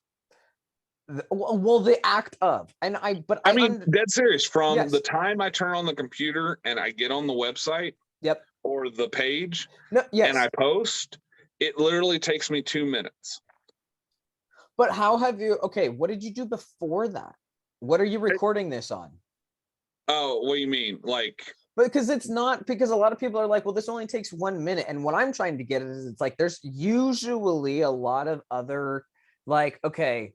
Well, the act of, and I mean, dead serious, from the time I turn on the computer and I get on the website, yep, or the page, yes, and I post, it literally takes me 2 minutes. But how have you, okay, what did you do before that? What are you recording this on? Oh, what do you mean? Like, because it's not, because a lot of people are like, well, this only takes 1 minute. And what I'm trying to get at is, it's like, there's usually a lot of other, like, okay,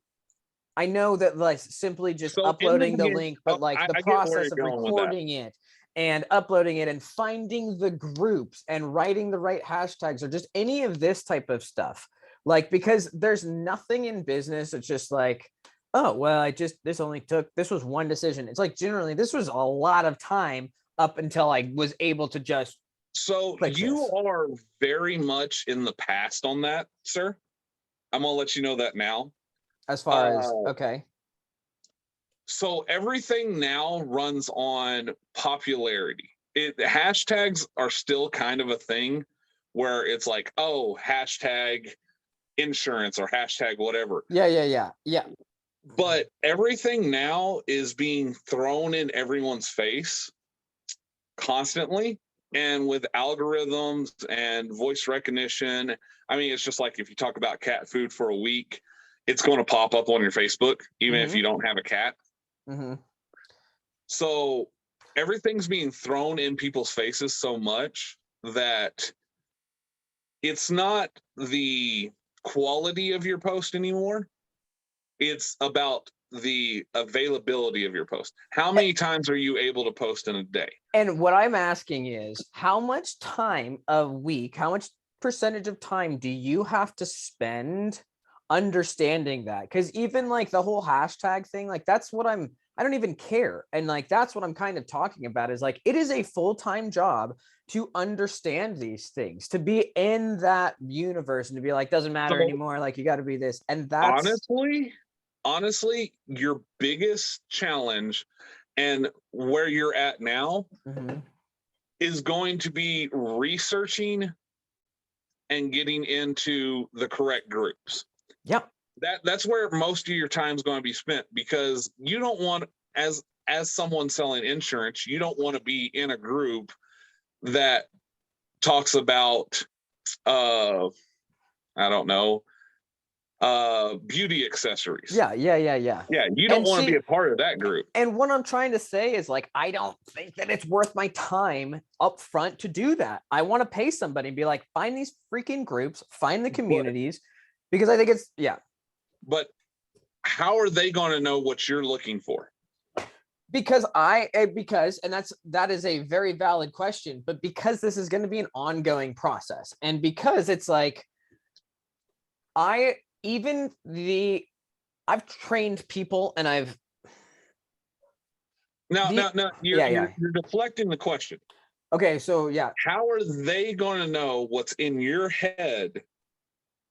I know that like simply just uploading the link, but like the process of recording it and uploading it and finding the groups and writing the right hashtags or just any of this type of stuff. Like, because there's nothing in business. It's just like, oh, well, this was one decision. It's like, generally, this was a lot of time up until I was able to just So click you this. are very much in the past on that, sir. I'm gonna let you know that now. As far as, Uh, okay. so everything now runs on popularity. Hashtags are still kind of a thing where it's like, oh, hashtag insurance or hashtag whatever. Yeah. But everything now is being thrown in everyone's face constantly. And with algorithms and voice recognition, I mean, it's just like if you talk about cat food for a week, it's going to pop up on your Facebook, even if you don't have a cat. Mm-hmm. So everything's being thrown in people's faces so much that it's not the quality of your post anymore. It's about the availability of your post. How many times are you able to post in a day? And what I'm asking is, how much time a week, how much percentage of time do you have to spend understanding that? Because even like the whole hashtag thing, like I don't even care. And like, that's what I'm kind of talking about is like, it is a full-time job to understand these things, to be in that universe and to be like, doesn't matter So anymore. Like, you got to be this. And that's, honestly, your biggest challenge and where you're at now Mhm. is going to be researching and getting into the correct groups. Yep. That's where most of your time is going to be spent, because you don't want, as someone selling insurance, you don't want to be in a group that talks about I don't know, beauty accessories. Yeah. Yeah, you don't And want to be see, a part of that group. and what I'm trying to say is like, I don't think that it's worth my time up front to do that. I want to pay somebody and be like, find these freaking groups, find the But communities, because I think it's, yeah, but how are they going to know what you're looking for? because and that is a very valid question, but because this is going to be an ongoing process, and because it's like, I even the I've trained people and I've Now, the you're, yeah, you're yeah. you're deflecting the question. Okay, so yeah, How are they going to know what's in your head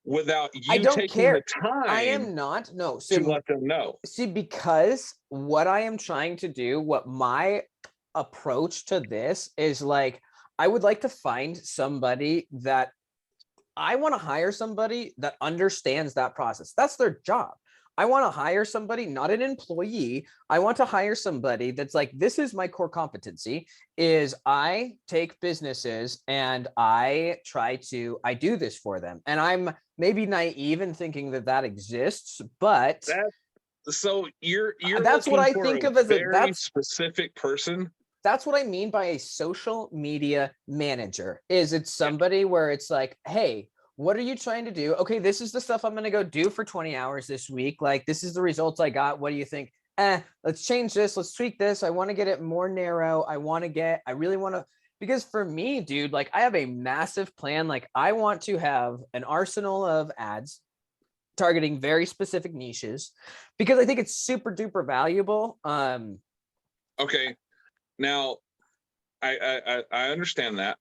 without I you don't taking the care. I time am not, no. to So let them know? see, because what I am trying to do, what my approach to this is like, I would like to find somebody that I want to hire somebody that understands that process. That's their job. I want to hire somebody, not an employee. I want to hire somebody that's like, this is my core competency is I take businesses and I do this for them. And I'm maybe naive in thinking that that exists, but That so you're that's what looking I for a think of as very specific person. that's what I mean by a social media manager. Is it's somebody where it's like, hey, what are you trying to do? Okay, this is the stuff I'm going to go do for 20 hours this week. Like, this is the results I got. What do you think? Let's change this. Let's tweak this. I want to get it more narrow. I really want to, because for me, dude, like I have a massive plan. Like I want to have an arsenal of ads targeting very specific niches because I think it's super duper valuable. Okay, now I understand that.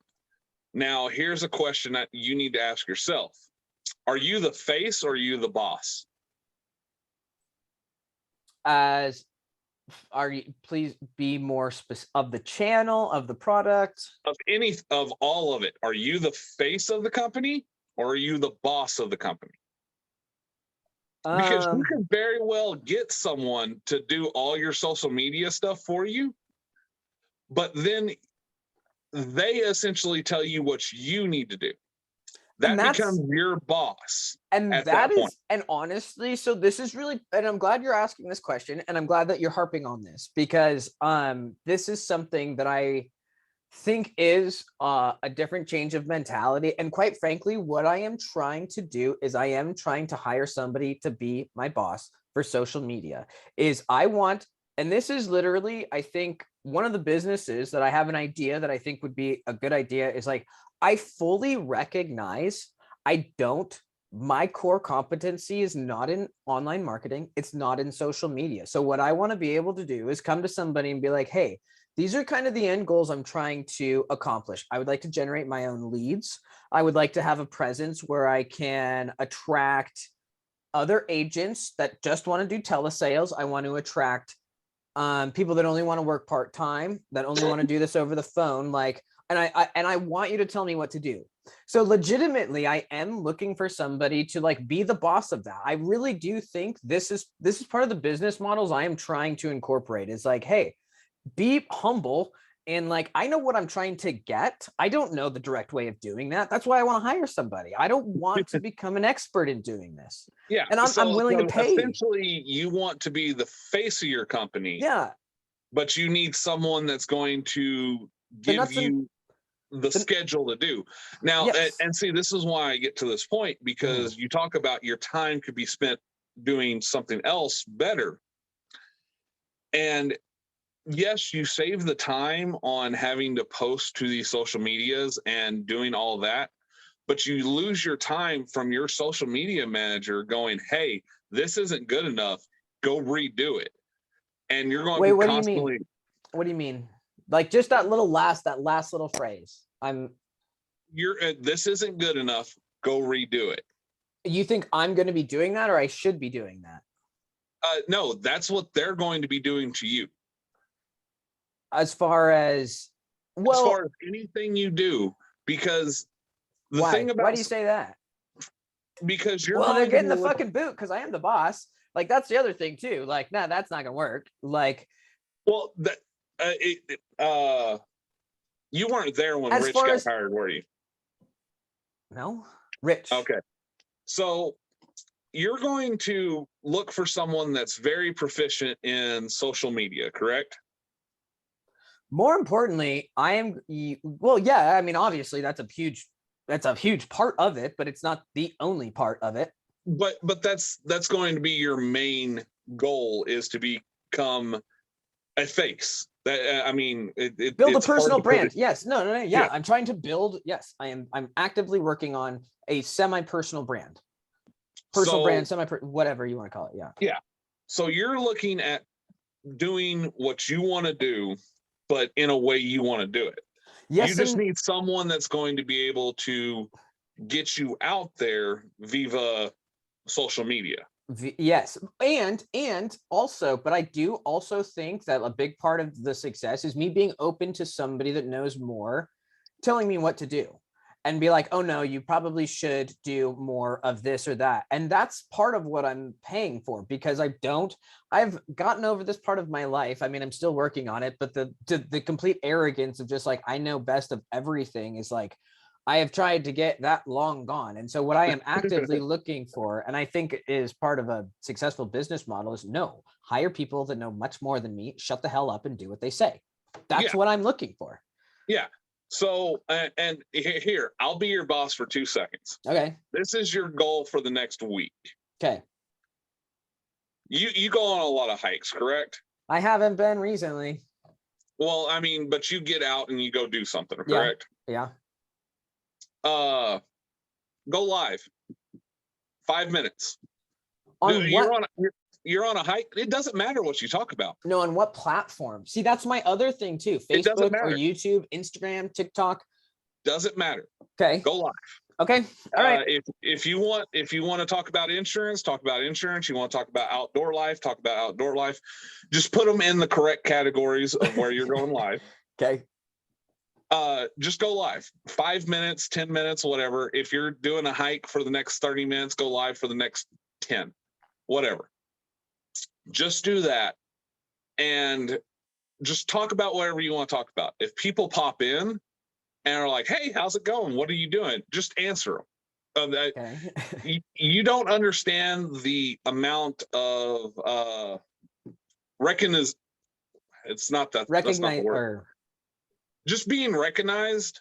Now here's a question that you need to ask yourself: are you the face or are you the boss? As are you, please be more specific of the channel of the product. Of all of it, are you the face of the company or are you the boss of the company? Because you can very well get someone to do all your social media stuff for you, but then they essentially tell you what you need to do. And That becomes your boss and at that point. and honestly, so this is really, and I'm glad you're asking this question and I'm glad that you're harping on this because this is something that I think is a different change of mentality. And quite frankly, what I am trying to do is I am trying to hire somebody to be my boss for social media. Is I want, and this is literally, I think one of the businesses that I have an idea that I think would be a good idea is like, I fully recognize I don't my core competency is not in online marketing. It's not in social media. So what I want to be able to do is come to somebody and be like, hey, these are kind of the end goals I'm trying to accomplish. I would like to generate my own leads. I would like to have a presence where I can attract other agents that just want to do telesales. I want to attract people that only want to work part-time, that only want to do this over the phone. Like, and I want you to tell me what to do. So legitimately, I am looking for somebody to like be the boss of that. I really do think this is part of the business models I am trying to incorporate. It's like, hey, be humble. And like, I know what I'm trying to get. I don't know the direct way of doing that. That's why I want to hire somebody. I don't want to become an expert in doing this. Yeah. And I'm willing to pay. Essentially, you want to be the face of your company. Yeah. But you need someone that's going to give you the schedule to do. Now, yes. and see, this is why I get to this point, because you talk about your time could be spent doing something else better. And yes, you save the time on having to post to these social medias and doing all that, but you lose your time from your social media manager going, hey, this isn't good enough, go redo it. And you're going to what constantly. Do you mean? What do you mean? Like just that last little phrase. This isn't good enough, go redo it. You think I'm going to be doing that, or I should be doing that? No, that's what they're going to be doing to you. As far as anything you do, because the thing about why do you say that? Because you're they're getting the fucking boot because I am the boss. Like that's the other thing too. Like, nah, that's not gonna work. Like, well, you weren't there when Rich got hired, were you? No, Rich. Okay, so you're going to look for someone that's very proficient in social media, correct? More importantly, I am. Well, yeah. I mean, obviously, that's a huge part of it, but it's not the only part of it. But that's going to be your main goal, is to become a face. That I mean, build a personal brand. Yes. No. Yeah. I'm trying to build. Yes, I am. I'm actively working on a semi-personal brand. Personal brand, whatever you want to call it. Yeah. Yeah. So you're looking at doing what you want to do, but in a way you want to do it. Yes, you just need someone that's going to be able to get you out there via social media. Yes. And also, but I do also think that a big part of the success is me being open to somebody that knows more, telling me what to do. And be like, oh no, you probably should do more of this or that. And that's part of what I'm paying for, because I've gotten over this part of my life. I mean, I'm still working on it, but the complete arrogance of just like, I know best of everything is like, I have tried to get that long gone. And so what I am actively looking for, and I think is part of a successful business model, is hire people that know much more than me, shut the hell up and do what they say. That's what I'm looking for. Yeah. So, and here, I'll be your boss for 2 seconds. Okay. This is your goal for the next week. Okay. You go on a lot of hikes, correct? I haven't been recently. Well, I mean, but you get out and you go do something, correct? Yeah. Go live. 5 minutes. On what? You're on a hike. It doesn't matter what you talk about. No, on what platform? See, that's my other thing too. Facebook or YouTube, Instagram, TikTok. Doesn't matter. Okay. Go live. Okay. All right. If you want to talk about insurance, talk about insurance. You want to talk about outdoor life, talk about outdoor life. Just put them in the correct categories of where you're going live. Okay. Just go live. 5 minutes, 10 minutes, whatever. If you're doing a hike for the next 30 minutes, go live for the next 10, whatever. Just do that and just talk about whatever you want to talk about. If people pop in and are like, hey, how's it going? What are you doing? Just answer them. Okay. You don't understand the amount of it's not that that's not the word. Just being recognized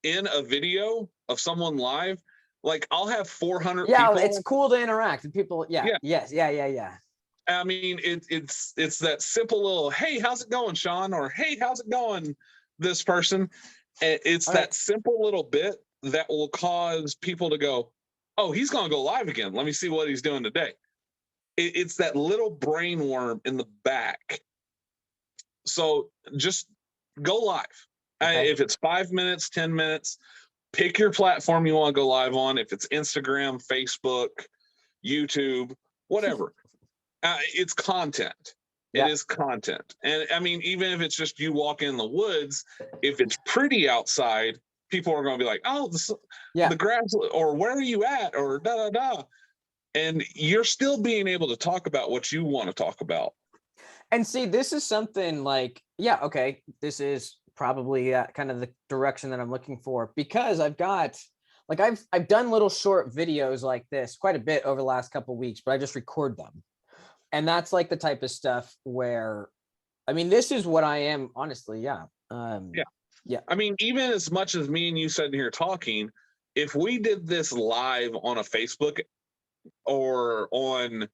in a video of someone live. Like I'll have 400 people. Yeah, it's cool to interact with people. Yeah. Yes. Yeah. I mean, it's that simple little, hey, how's it going, Sean? Or hey, how's it going, this person? It's that simple little bit that will cause people to go, oh, he's going to go live again. Let me see what he's doing today. It's that little brain worm in the back. So just go live. Okay. If it's 5 minutes, 10 minutes, pick your platform you want to go live on. If it's Instagram, Facebook, YouTube, whatever. It's content. Yeah. It is content. And I mean, even if it's just you walking in the woods, if it's pretty outside, people are going to be like, oh, the grass, or where are you at? Or da, da, da. And you're still being able to talk about what you want to talk about. And see, this is something like, yeah, okay, this is probably kind of the direction that I'm looking for, because I've got, like, I've done little short videos like this quite a bit over the last couple of weeks, but I just record them. And that's like the type of stuff where, I mean, this is what I am, honestly. Yeah. Yeah. I mean, even as much as me and you sitting here talking, if we did this live on a Facebook or on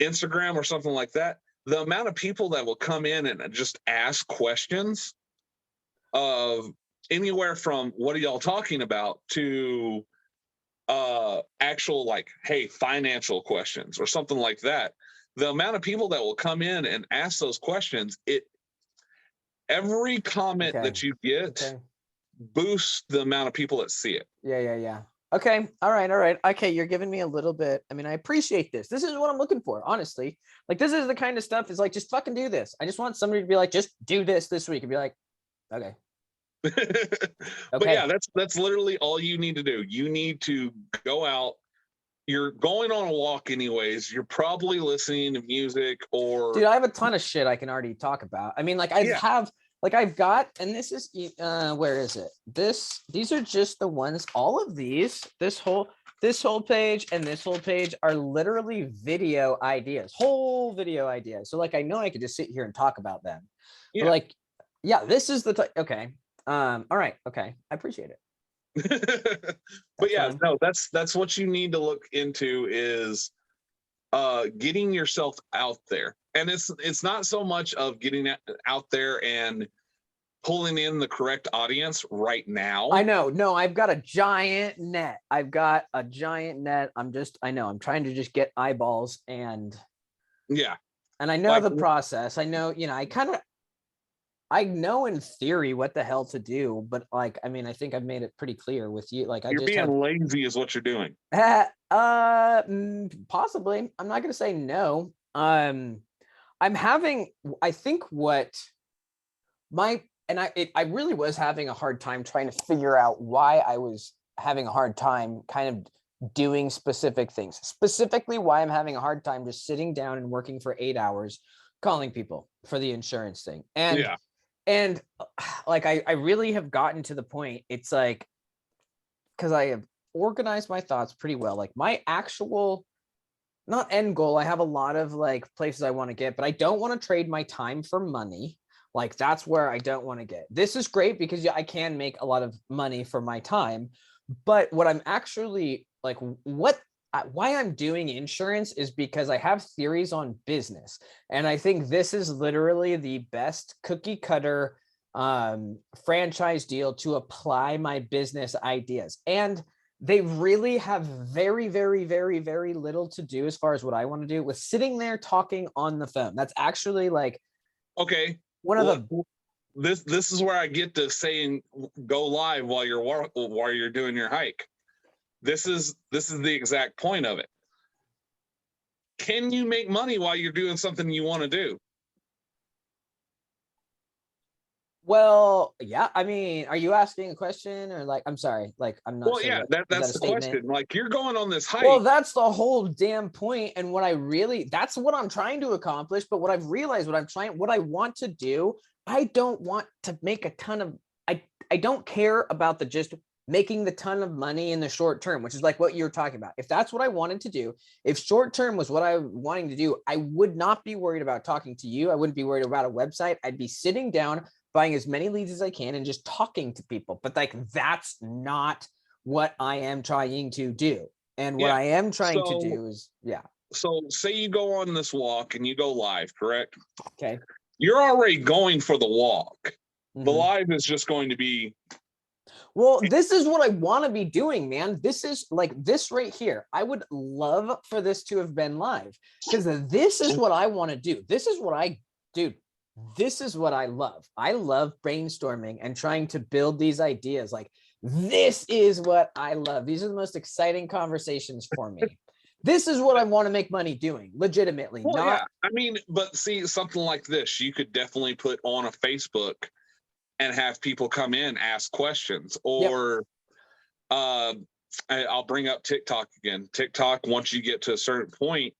Instagram or something like that, the amount of people that will come in and just ask questions of anywhere from what are y'all talking about to actual, like, hey, financial questions or something like that. The amount of people that will come in and ask those questions, every comment that you get boosts the amount of people that see it. Yeah. Okay. All right. Okay. You're giving me a little bit. I mean, I appreciate this. This is what I'm looking for, honestly. Like, this is the kind of stuff is like, just fucking do this. I just want somebody to be like, just do this week and be like, okay. But yeah, that's literally all you need to do. You need to go out. You're going on a walk anyways. You're probably listening to music or... Dude, I have a ton of shit I can already talk about. I mean, like, I've got, and this is, where is it? These are just the ones, all of these, this whole page and this whole page are literally video ideas, whole video ideas. So like, I know I could just sit here and talk about them. Yeah. But like, yeah, this is the type, okay. All right. Okay. I appreciate it. But yeah, fine. No, that's what you need to look into is getting yourself out there. And it's not so much of getting out there and pulling in the correct audience right now. I know. No, I've got a giant net. I know. I'm trying to just get eyeballs and yeah. And I know like, the process. I know, I know in theory what the hell to do, but like, I mean, I think I've made it pretty clear with you. Like, you're being lazy is what you're doing. Possibly. I'm not going to say no. I think what I really was having a hard time trying to figure out why I was having a hard time kind of doing specific things, specifically why I'm having a hard time just sitting down and working for 8 hours, calling people for the insurance thing. And like, I really have gotten to the point, it's like, because I have organized my thoughts pretty well, like my actual, not end goal, I have a lot of like places I want to get, but I don't want to trade my time for money. Like, that's where I don't want to get. This is great because I can make a lot of money for my time. But what I'm actually like, why I'm doing insurance is because I have theories on business. And I think this is literally the best cookie cutter franchise deal to apply my business ideas. And they really have very, very, very, very little to do as far as what I want to do with sitting there talking on the phone. That's actually like, okay. One of the this is where I get to saying go live while you're doing your hike. This is the exact point of it. Can you make money while you're doing something you want to do? Well, yeah. I mean, are you asking a question or like, I'm sorry, like, I'm not sure. Well, yeah, that's the question. Like, you're going on this hike. Well, that's the whole damn point. And that's what I'm trying to accomplish. But what I've realized, what I want to do, I don't want to make a ton of, I don't care about the just making the ton of money in the short term, which is like what you're talking about. If that's what I wanted to do, if short term was what I'm wanting to do, I would not be worried about talking to you. I wouldn't be worried about a website. I'd be sitting down, buying as many leads as I can and just talking to people. But like, that's not what I am trying to do. And what I am trying to do is, So say you go on this walk and you go live, correct? Okay. You're already going for the walk. Mm-hmm. The live is just going to be Well, this is what I want to be doing, man. This is like this right here. I would love for this to have been live because this is what I want to do. This is what I do. This is what I love. I love brainstorming and trying to build these ideas. Like, this is what I love. These are the most exciting conversations for me. This is what I want to make money doing, legitimately. Well, not yeah. I mean, but see, something like this, you could definitely put on a Facebook and have people come in, ask questions, or I'll bring up TikTok again. TikTok, once you get to a certain point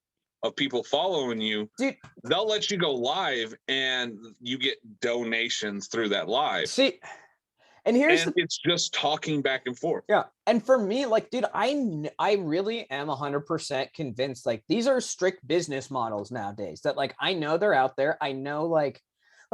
of people following you, dude, they'll let you go live and you get donations through that live. see, and here's it's just talking back and forth. Yeah. And for me, like, dude, I really am 100% convinced, like, these are strict business models nowadays that, like, I know they're out there. I know, like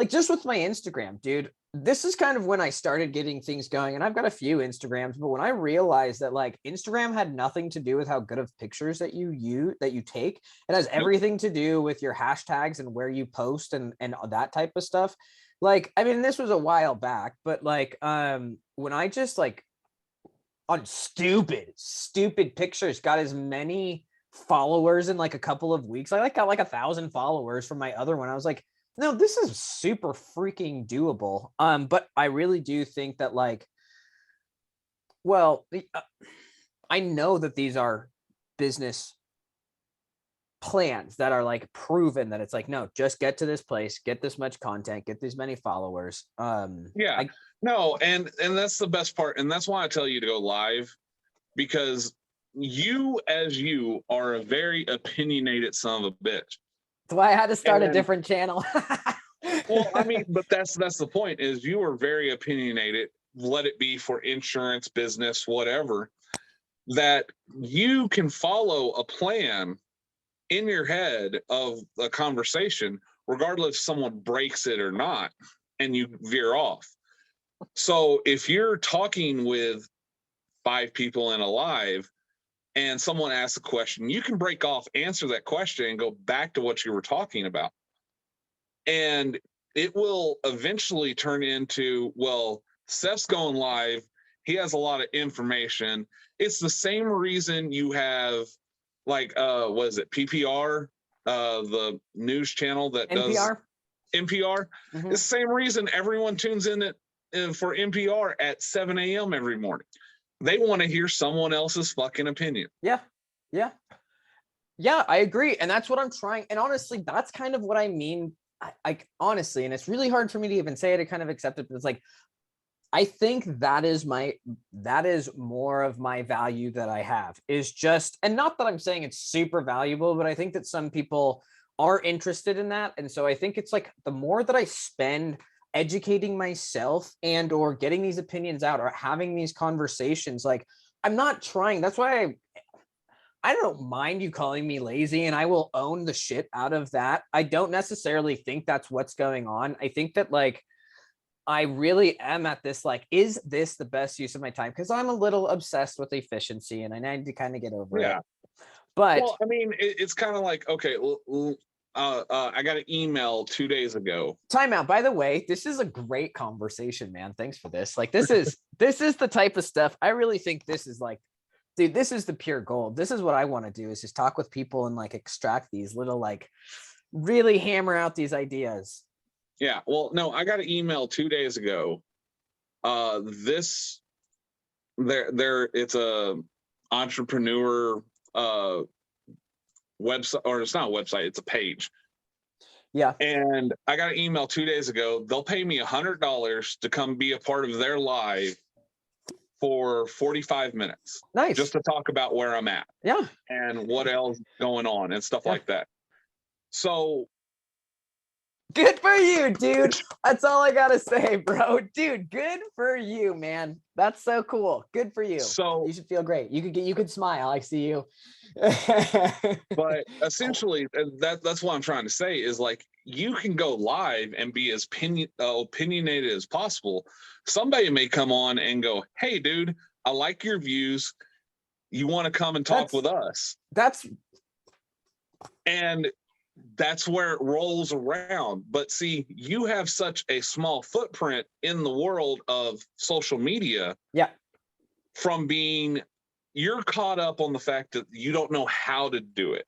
just with my Instagram, dude, this is kind of when I started getting things going, and I've got a few Instagrams, but when I realized that, like, Instagram had nothing to do with how good of pictures that you take, it has everything to do with your hashtags and where you post and that type of stuff. Like, I mean, this was a while back, but like, when I just like on stupid pictures got as many followers in like a couple of weeks, I like got like 1,000 followers from my other one. I was like, no, this is super freaking doable. But I really do think that, like, well, I know that these are business plans that are like proven that it's like, no, just get to this place, get this much content, get these many followers. Yeah, no, and that's the best part, and that's why I tell you to go live, because you are a very opinionated son of a bitch. That's why I had to start a different channel. Well, I mean, but that's the point, is you are very opinionated, let it be for insurance, business, whatever, that you can follow a plan in your head of a conversation, regardless if someone breaks it or not, and you veer off. So if you're talking with 5 people in a live and someone asks a question, you can break off, answer that question, and go back to what you were talking about. And it will eventually turn into, well, Seth's going live. He has a lot of information. It's the same reason you have, like, what is it, PPR, the news channel that NPR? does NPR. It's the same reason everyone tunes in for NPR at 7 a.m. every morning. They want to hear someone else's fucking opinion. Yeah, I agree, and that's what I'm trying. And honestly, that's kind of what I mean. I honestly, and it's really hard for me to even say it, to kind of accept it, but it's like, I think that is more of my value that I have, is just, and not that I'm saying it's super valuable, but I think that some people are interested in that. And so I think it's like, the more that I spend educating myself and or getting these opinions out or having these conversations, like, I'm not trying, that's why I don't mind you calling me lazy, and I will own the shit out of that. I don't necessarily think that's what's going on. I think that, like, I really am at this, like, is this the best use of my time? Because I'm a little obsessed with efficiency, and I need to kind of get over it. But, well, I mean, it's kind of like, okay, I got an email 2 days ago. Timeout. By the way, this is a great conversation, man. Thanks for this. Like, this is the type of stuff I really think this is like, dude, this is the pure gold. This is what I want to do, is just talk with people and like extract these little, like, really hammer out these ideas. Yeah, well, no, I got an email 2 days ago. It's a entrepreneur website, or it's not a website, it's a page. Yeah. And I got an email 2 days ago. They'll pay me $100 to come be a part of their live for 45 minutes. Nice. Just to talk about where I'm at. Yeah. And what else is going on and stuff like that. So good for you, dude. That's all I gotta say, bro. Dude, good for you, man. That's so cool. Good for you. So you should feel great. You could smile. I see you. But essentially, that's what I'm trying to say, is like, you can go live and be as opinionated as possible. Somebody may come on and go, hey, dude, I like your views. You want to come and talk with us? That's and that's where it rolls around. But see, you have such a small footprint in the world of social media. Yeah. From being, you're caught up on the fact that you don't know how to do it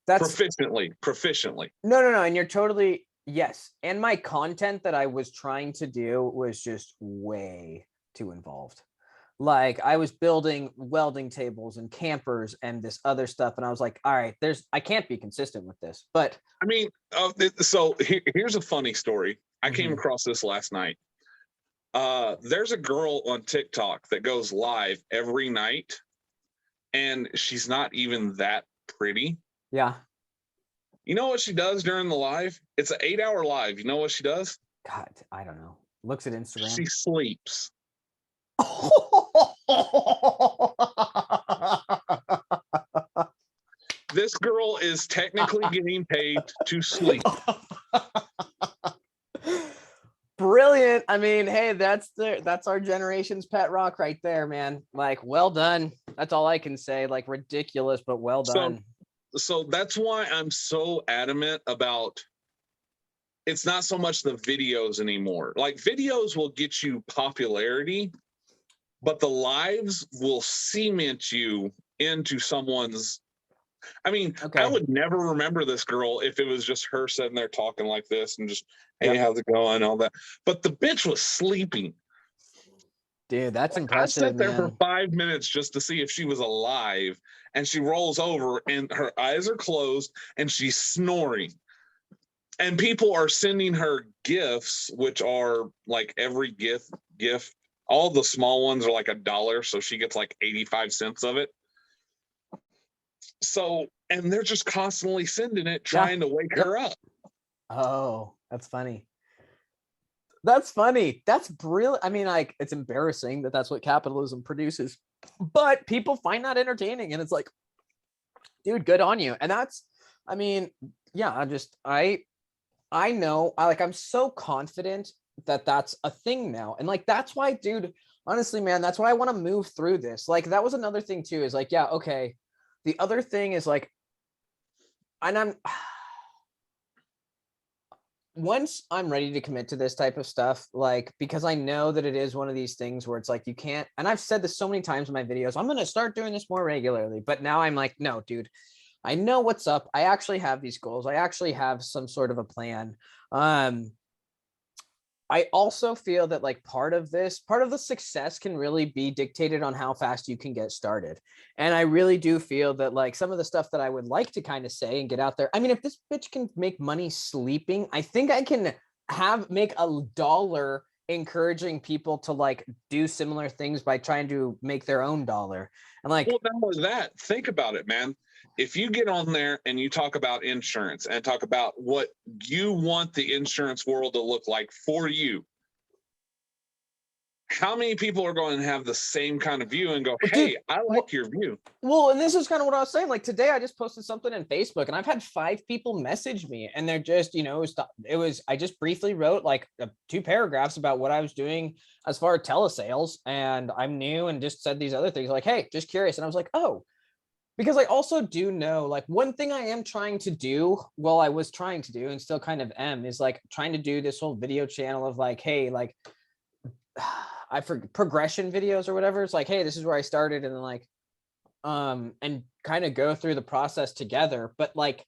That's proficiently. no, and you're totally, yes. And my content that I was trying to do was just way too involved. Like I was building welding tables and campers and this other stuff. And I was like, all right, I can't be consistent with this, but I mean, so here's a funny story. I came across this last night. There's a girl on TikTok that goes live every night, and she's not even that pretty. Yeah. You know what she does during the live? It's an 8-hour live. You know what she does? God, I don't know. Looks at Instagram. She sleeps. This girl is technically getting paid to sleep. Brilliant. I mean, hey, that's our generation's pet rock right there, man. Like, well done. That's all I can say. Like, ridiculous, but well done. So that's why I'm so adamant about, it's not so much the videos anymore. Like, videos will get you popularity, but the lives will cement you into someone's. I mean, okay. I would never remember this girl if it was just her sitting there talking like this and just, hey, how's it going? All that. But the bitch was sleeping. Dude, that's impressive. I sat there for 5 minutes just to see if she was alive, and she rolls over and her eyes are closed and she's snoring. And people are sending her gifts, which are like every gift, all the small ones are like $1, so she gets like 85 cents of it. So, and they're just constantly sending it, trying to wake her up. Oh, that's funny. That's funny. That's brilliant. I mean, like, it's embarrassing that that's what capitalism produces, but people find that entertaining, and it's like, dude, good on you. And that's, I mean, yeah, I know, I'm so confident that that's a thing now. And like, that's why, dude, honestly, man, that's why I want to move through this. Like, that was another thing too, is like, yeah, okay. The other thing is like, and once I'm ready to commit to this type of stuff, like, because I know that it is one of these things where it's like, you can't, and I've said this so many times in my videos, I'm going to start doing this more regularly, but now I'm like, no, dude, I know what's up. I actually have these goals. I actually have some sort of a plan. I also feel that like part of the success can really be dictated on how fast you can get started. And I really do feel that like some of the stuff that I would like to kind of say and get out there. I mean, if this bitch can make money sleeping, I think I can make $1 encouraging people to like do similar things by trying to make their own dollar. And like, well, not only that, think about it, man. If you get on there and you talk about insurance and talk about what you want the insurance world to look like for you, how many people are going to have the same kind of view and go, hey, dude, I like your view? Well, and this is kind of what I was saying. Like today, I just posted something on Facebook and I've had 5 people message me and they're just, I just briefly wrote like 2 paragraphs about what I was doing as far as telesales, and I'm new, and just said these other things like, hey, just curious. And I was like, oh, because I also do know, like, one thing I am trying to do, well, I was trying to do and still kind of am, is like trying to do this whole video channel of like, hey, like, I forget, progression videos or whatever. It's like, hey, this is where I started, and then like, and kind of go through the process together. But like,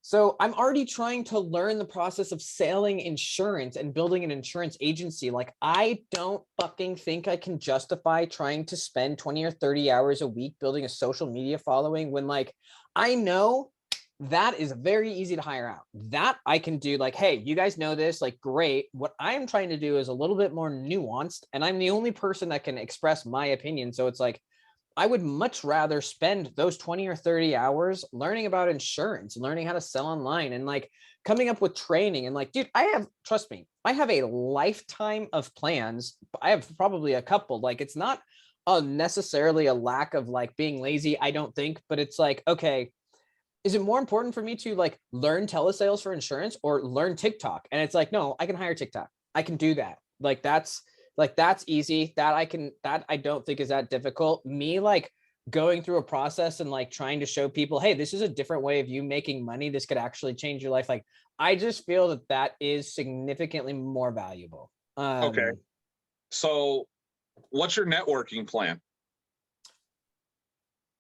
so I'm already trying to learn the process of selling insurance and building an insurance agency. Like, I don't fucking think I can justify trying to spend 20 or 30 hours a week building a social media following when like, I know that is very easy to hire out. That I can do. Like, hey, you guys know this, like, great. What I'm trying to do is a little bit more nuanced, and I'm the only person that can express my opinion. So it's like, I would much rather spend those 20 or 30 hours learning about insurance, learning how to sell online, and like coming up with training. And like, dude, trust me, I have a lifetime of plans. I have probably a couple. Like, it's not necessarily a lack of like being lazy, I don't think, but it's like, okay, is it more important for me to like learn telesales for insurance or learn TikTok? And it's like, no, I can hire TikTok. I can do that. Like, that's easy. That I don't think is that difficult. Me like going through a process and like trying to show people, hey, this is a different way of you making money. This could actually change your life. Like, I just feel that that is significantly more valuable. Okay. So what's your networking plan?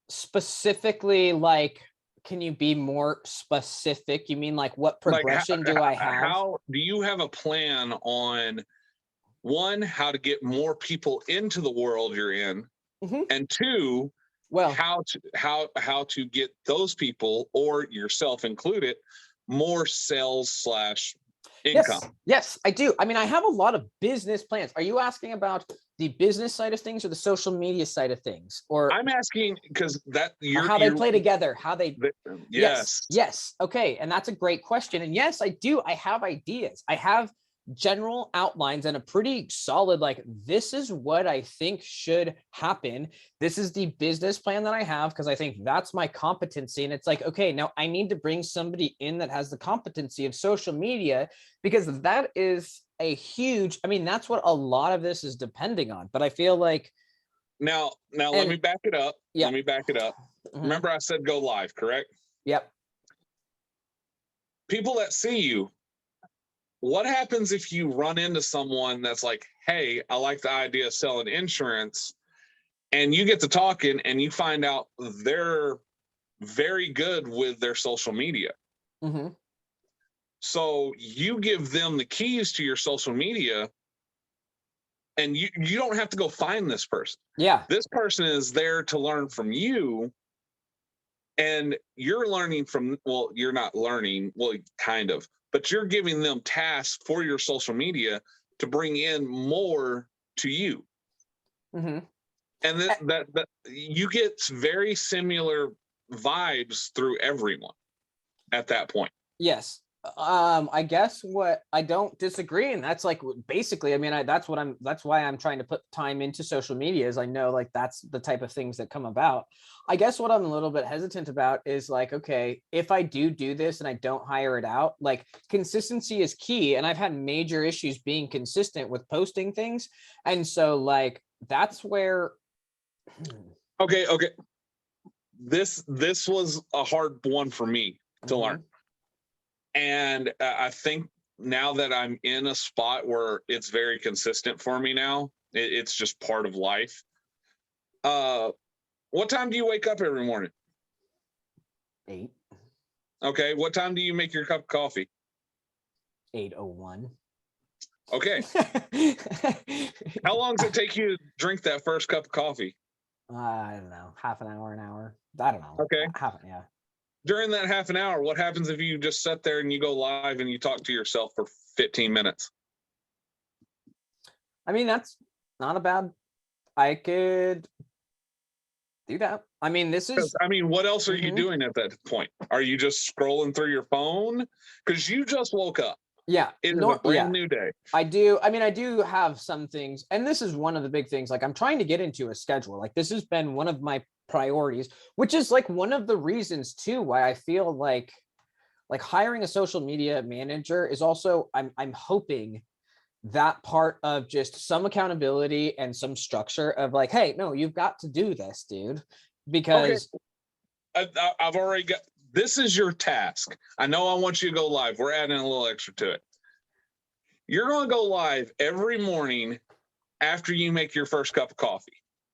Specifically, like, can you be more specific? You mean like what Like progression do I have? how do you have a plan on one, how to get more people into the world you're in, Mhm. and two, Well, how to get those people or yourself included more sales slash income. yes, I do. I mean, I have a lot of business plans. Are you asking about the business side of things or the social media side of things, or I'm asking because that how they play together, how they yes. yes. Okay. And that's a great question. And yes, I do. I have ideas. I have general outlines and a pretty solid, like, this is what I think should happen. This is the business plan that I have because I think that's my competency. And it's like, okay, now I need to bring somebody in that has the competency of social media, because that is a huge, I mean, that's what a lot of this is depending on. But I feel like Now let me back it up. Yeah. Let me back it up. Mhm. Remember I said go live, correct? Yep. People that see you, what happens if you run into someone that's like, hey, I like the idea of selling insurance, and you get to talking and you find out they're very good with their social media. Mm-hmm. So you give them the keys to your social media, and you don't have to go find this person. Yeah. This person is there to learn from you, and you're learning from, well, you're not learning, well, kind of, but you're giving them tasks for your social media to bring in more to you. Mm-hmm. And that you get very similar vibes through everyone at that point. Yes. I guess what I don't disagree, and that's like basically, I mean, that's why I'm trying to put time into social media, is I know like that's the type of things that come about. I guess what I'm a little bit hesitant about is like, okay, if I do this and I don't hire it out, like, consistency is key. And I've had major issues being consistent with posting things. And so like, that's where. Okay. This was a hard one for me to learn. And I think now that I'm in a spot where it's very consistent for me now, it's just part of life. What time do you wake up every morning? 8. Okay. What time do you make your cup of coffee? 8:01. Okay. How long does it take you to drink that first cup of coffee? I don't know, half an hour, an hour. I don't know. Okay. Yeah. During that half an hour, what happens if you just sit there and you go live and you talk to yourself for 15 minutes? I mean, that's not a bad. I could do that. I mean, this is. I mean, what else are you doing at that point? Are you just scrolling through your phone? Because you just woke up. Yeah. It is a brand new day. I do. I mean, I do have some things, and this is one of the big things. Like, I'm trying to get into a schedule. Like, this has been one of my priorities, which is like one of the reasons too why I feel like hiring a social media manager is also, I'm hoping that part of just some accountability and some structure of like, hey, no, you've got to do this, dude, because I've already got, this is your task. I know I want you to go live. We're adding a little extra to it. You're going to go live every morning after you make your first cup of coffee.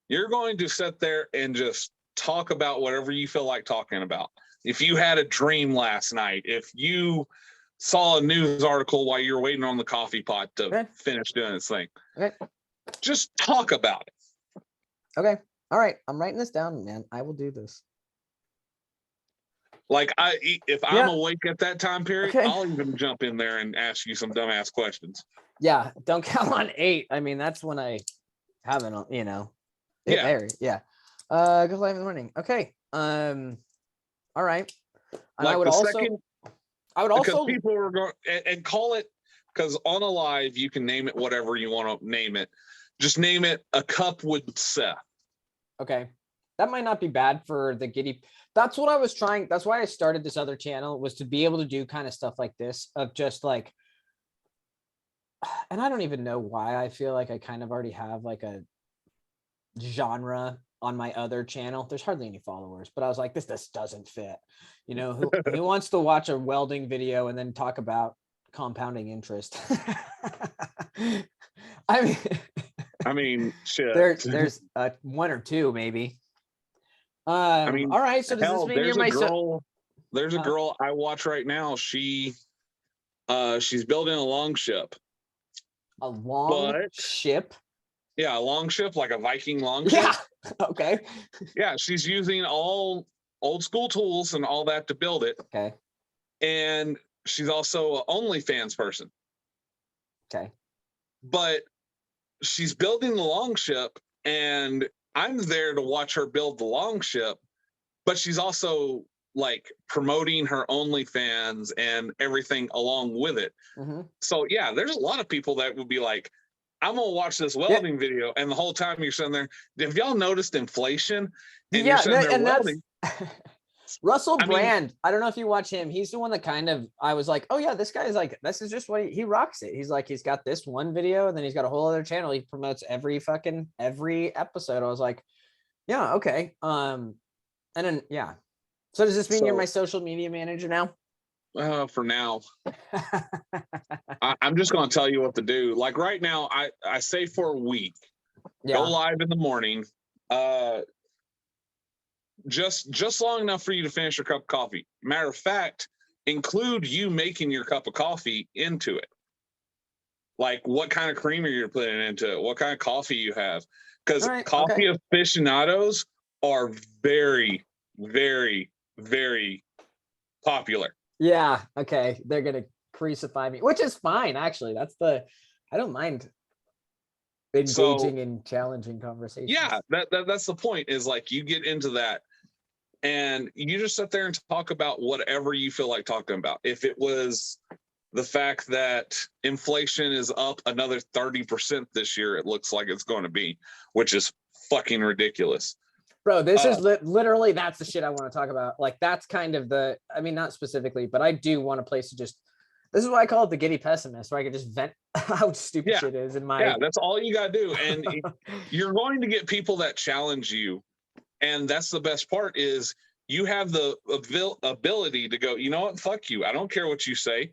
You're going to sit there and just talk about whatever you feel like talking about. If you had a dream last night, if you saw a news article while you're waiting on the coffee pot to finish doing its thing, just talk about it. Okay. All right. I'm writing this down, man. I will do this. Like, if I'm awake at that time period, I'll even jump in there and ask you some dumbass questions. Yeah. Don't count on 8. I mean, that's when I haven't, it varies. Yeah. Go live in the morning. Okay. All right. And like I would also people are going and call it, because on a live you can name it whatever you want to name it. Just name it A Cup with Seth. Okay. That might not be bad for the giddy. That's what I was trying. That's why I started this other channel, was to be able to do kind of stuff like this, of just like, and I don't even know why I feel like I kind of already have like a genre on my other channel. There's hardly any followers, but I was like, this doesn't fit. You know, who wants to watch a welding video and then talk about compounding interest? I mean, shit. There's one or two maybe. I mean, all right. So does this mean you're my there's a girl I watch right now. She's building a long ship. A long ship? Yeah, a long ship, like a Viking long ship. Yeah. Okay. Yeah, she's using all old school tools and all that to build it. Okay. And she's also an OnlyFans person. Okay. But she's building the long ship, and I'm there to watch her build the long ship, but she's also like promoting her OnlyFans and everything along with it. Mm-hmm. So yeah, there's a lot of people that would be like, I'm gonna watch this welding video, and the whole time you're sitting there. Have y'all noticed inflation? And you're sitting there welding. Russell Brand. I don't know if you watch him. He's the one that kind of, I was like, oh yeah, this guy is like, this is just what he rocks it. He's like, he's got this one video, and then he's got a whole other channel. He promotes every episode. I was like, yeah, okay. And then yeah. So does this mean you're my social media manager now? For now. I'm just going to tell you what to do. Like right now, I say for a week, go live in the morning, just long enough for you to finish your cup of coffee. Matter of fact, include you making your cup of coffee into it. Like what kind of creamer you're putting into it, what kind of coffee you have. Because coffee aficionados are very, very, very popular. Yeah. Okay. They're going to crucify me, which is fine. Actually, I don't mind engaging in challenging conversations. Yeah. That's the point, is like you get into that and you just sit there and talk about whatever you feel like talking about. If it was the fact that inflation is up another 30% this year, it looks like it's going to be, which is fucking ridiculous. Bro, this is literally, that's the shit I want to talk about. Like, that's kind of I mean, not specifically, but I do want a place to just, this is why I call it the giddy pessimist, where I can just vent how stupid shit is in my. Yeah, that's all you got to do. And you're going to get people that challenge you. And that's the best part, is you have the ability to go, you know what, fuck you. I don't care what you say.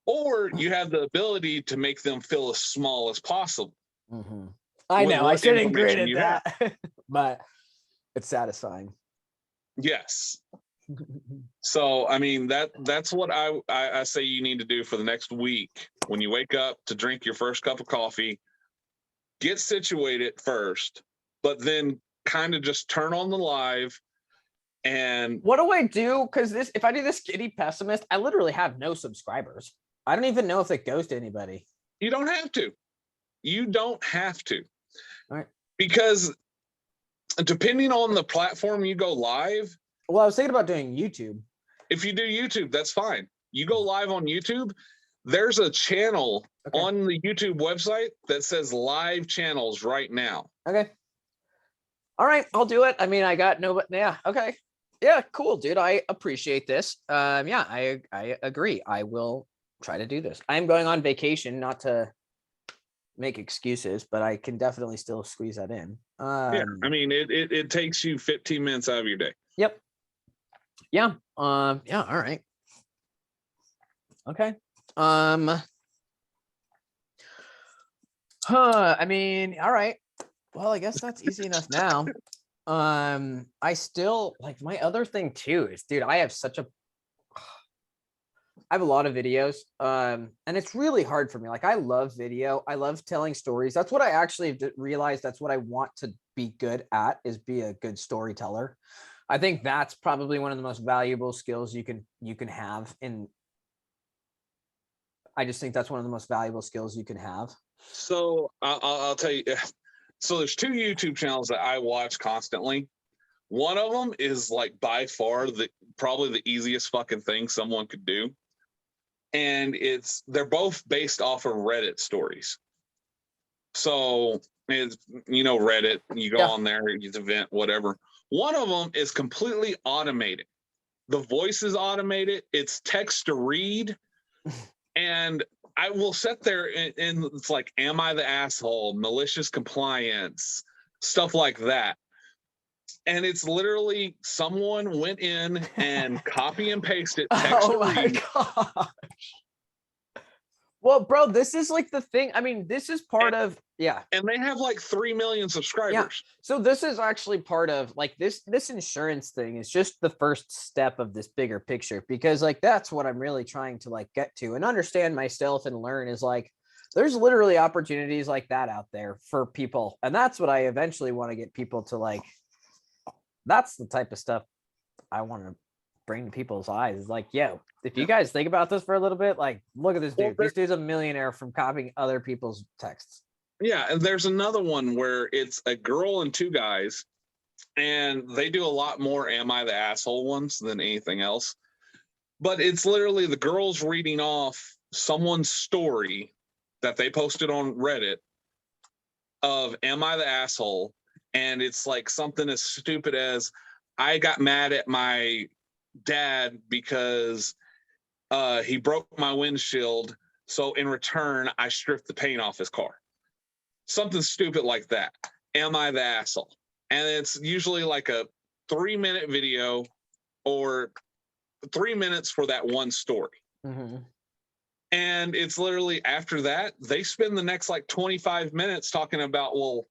Or you have the ability to make them feel as small as possible. Mm-hmm. I know, I shouldn't grin at that, but it's satisfying. Yes. So, I mean, that's what I say you need to do for the next week. When you wake up to drink your first cup of coffee, get situated first, but then kind of just turn on the live. And what do I do? Because if I do this giddy pessimist, I literally have no subscribers. I don't even know if it goes to anybody. You don't have to. You don't have to. All right. Because depending on the platform you go live. Well, I was thinking about doing YouTube. If you do YouTube, that's fine. You go live on YouTube, there's a channel on the YouTube website that says live channels right now. Okay. All right, I'll do it. I mean, I got yeah, okay. Yeah, cool, dude. I appreciate this. Yeah, I agree. I will try to do this. I'm going on vacation, not to make excuses, but I can definitely still squeeze that in. Yeah, I mean, it takes you 15 minutes out of your day. Yep. Yeah. Yeah. All right. Okay. I mean, all right. Well, I guess that's easy enough now. I still like, my other thing too is, dude, I have a lot of videos, and it's really hard for me. Like, I love video. I love telling stories. That's what I actually realized. That's what I want to be good at, is be a good storyteller. I think that's probably one of the most valuable skills you can have. I just think that's one of the most valuable skills you can have. So I'll tell you. So there's two YouTube channels that I watch constantly. One of them is like by far probably the easiest fucking thing someone could do. And they're both based off of Reddit stories. So it's, Reddit, you go on there, it's event, whatever. One of them is completely automated. The voice is automated. It's text to read. And I will sit there and it's like, am I the asshole? Malicious compliance, stuff like that. And it's literally someone went in and copy and pasted text Oh to my read. god. Well, bro, this is like the thing. I mean, this is part of, yeah. And they have like 3 million subscribers. So this is actually part of like this insurance thing is just the first step of this bigger picture, because like that's what I'm really trying to like get to and understand myself and learn is like there's literally opportunities like that out there for people. And that's what I eventually want to get people to like. That's the type of stuff I want to bring to people's eyes. Is like, yo, if you guys think about this for a little bit, like, look at this dude. This dude's a millionaire from copying other people's texts. Yeah, and there's another one where it's a girl and 2 guys, and they do a lot more "Am I the Asshole" ones than anything else. But it's literally the girls reading off someone's story that they posted on Reddit of "Am I the Asshole?" And it's like something as stupid as, I got mad at my dad because he broke my windshield. So in return, I stripped the paint off his car. Something stupid like that. Am I the asshole? And it's usually like a 3-minute video or 3 minutes for that one story. Mm-hmm. And it's literally after that, they spend the next like 25 minutes talking about, well,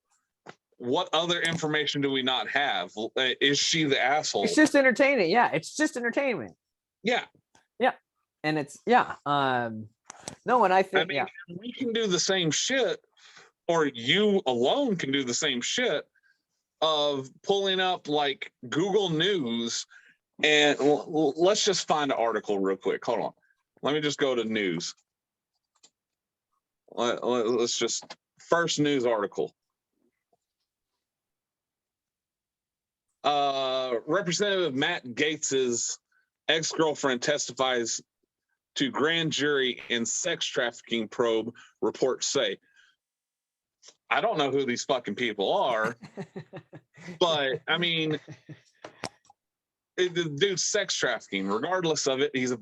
what other information do we not have? Is she the asshole? It's just entertaining. Yeah, it's just entertainment. Yeah. Yeah. And it's, yeah. No, and I think, yeah, we can do the same shit, or you alone can do the same shit of pulling up like Google News. And let's just find an article real quick. Hold on. Let me just go to news. Let's just, first news article. Representative Matt Gaetz's ex-girlfriend testifies to grand jury in sex trafficking probe, reports say. I don't know who these fucking people are, but I mean, the dude's sex trafficking. Regardless of it, he's a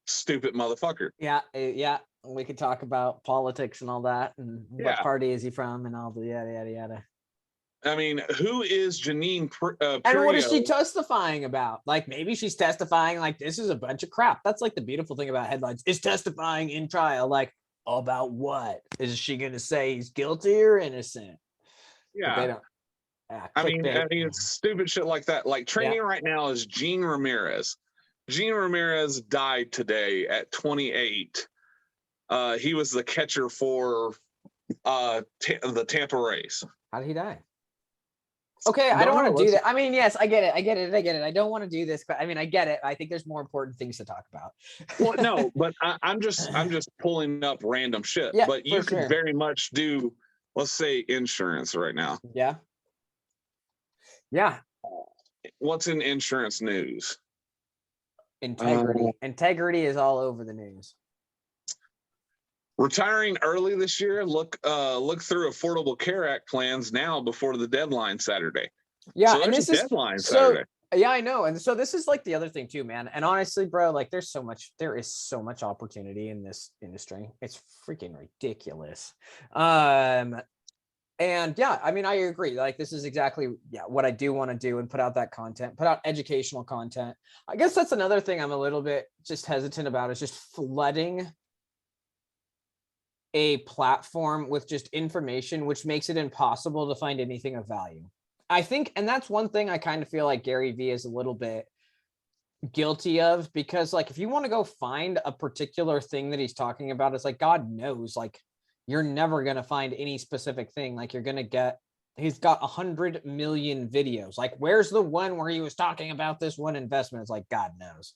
stupid motherfucker. Yeah, yeah. We could talk about politics and all that, and what party is he from, and all the yada yada yada. I mean, who is Janine? And what is she testifying about? Like, maybe she's testifying like this is a bunch of crap. That's like the beautiful thing about headlines, is testifying in trial. Like, about what? Is she going to say he's guilty or innocent? Yeah. But they don't. I mean, it's stupid shit like that. Like, training right now is Gene Ramirez. Gene Ramirez died today at 28. He was the catcher for the Tampa Rays. How did he die? Okay, I don't want to do that. I mean, yes, I get it. I don't want to do this, but I mean, I get it. I think there's more important things to talk about. Well, no, but I'm just pulling up random shit. Yeah, but you could very much do, let's say, insurance right now. Yeah. Yeah. What's in insurance news? Integrity. Integrity is all over the news. Retiring early this year, look through Affordable Care Act plans now before the deadline Saturday. Yeah, so and this is deadline Saturday. Yeah, I know. And so this is like the other thing too, man. And honestly, bro, like there is so much opportunity in this industry. It's freaking ridiculous. And yeah, I mean, I agree. Like this is exactly what I do want to do, and put out that content, put out educational content. I guess that's another thing I'm a little bit just hesitant about, is just flooding a platform with just information, which makes it impossible to find anything of value. I think, and that's one thing I kind of feel like Gary Vee is a little bit guilty of, because like, if you want to go find a particular thing that he's talking about, it's like, God knows, like you're never going to find any specific thing. Like you're going to get, he's got 100 million videos. Like, where's the one where he was talking about this one investment? It's like, God knows.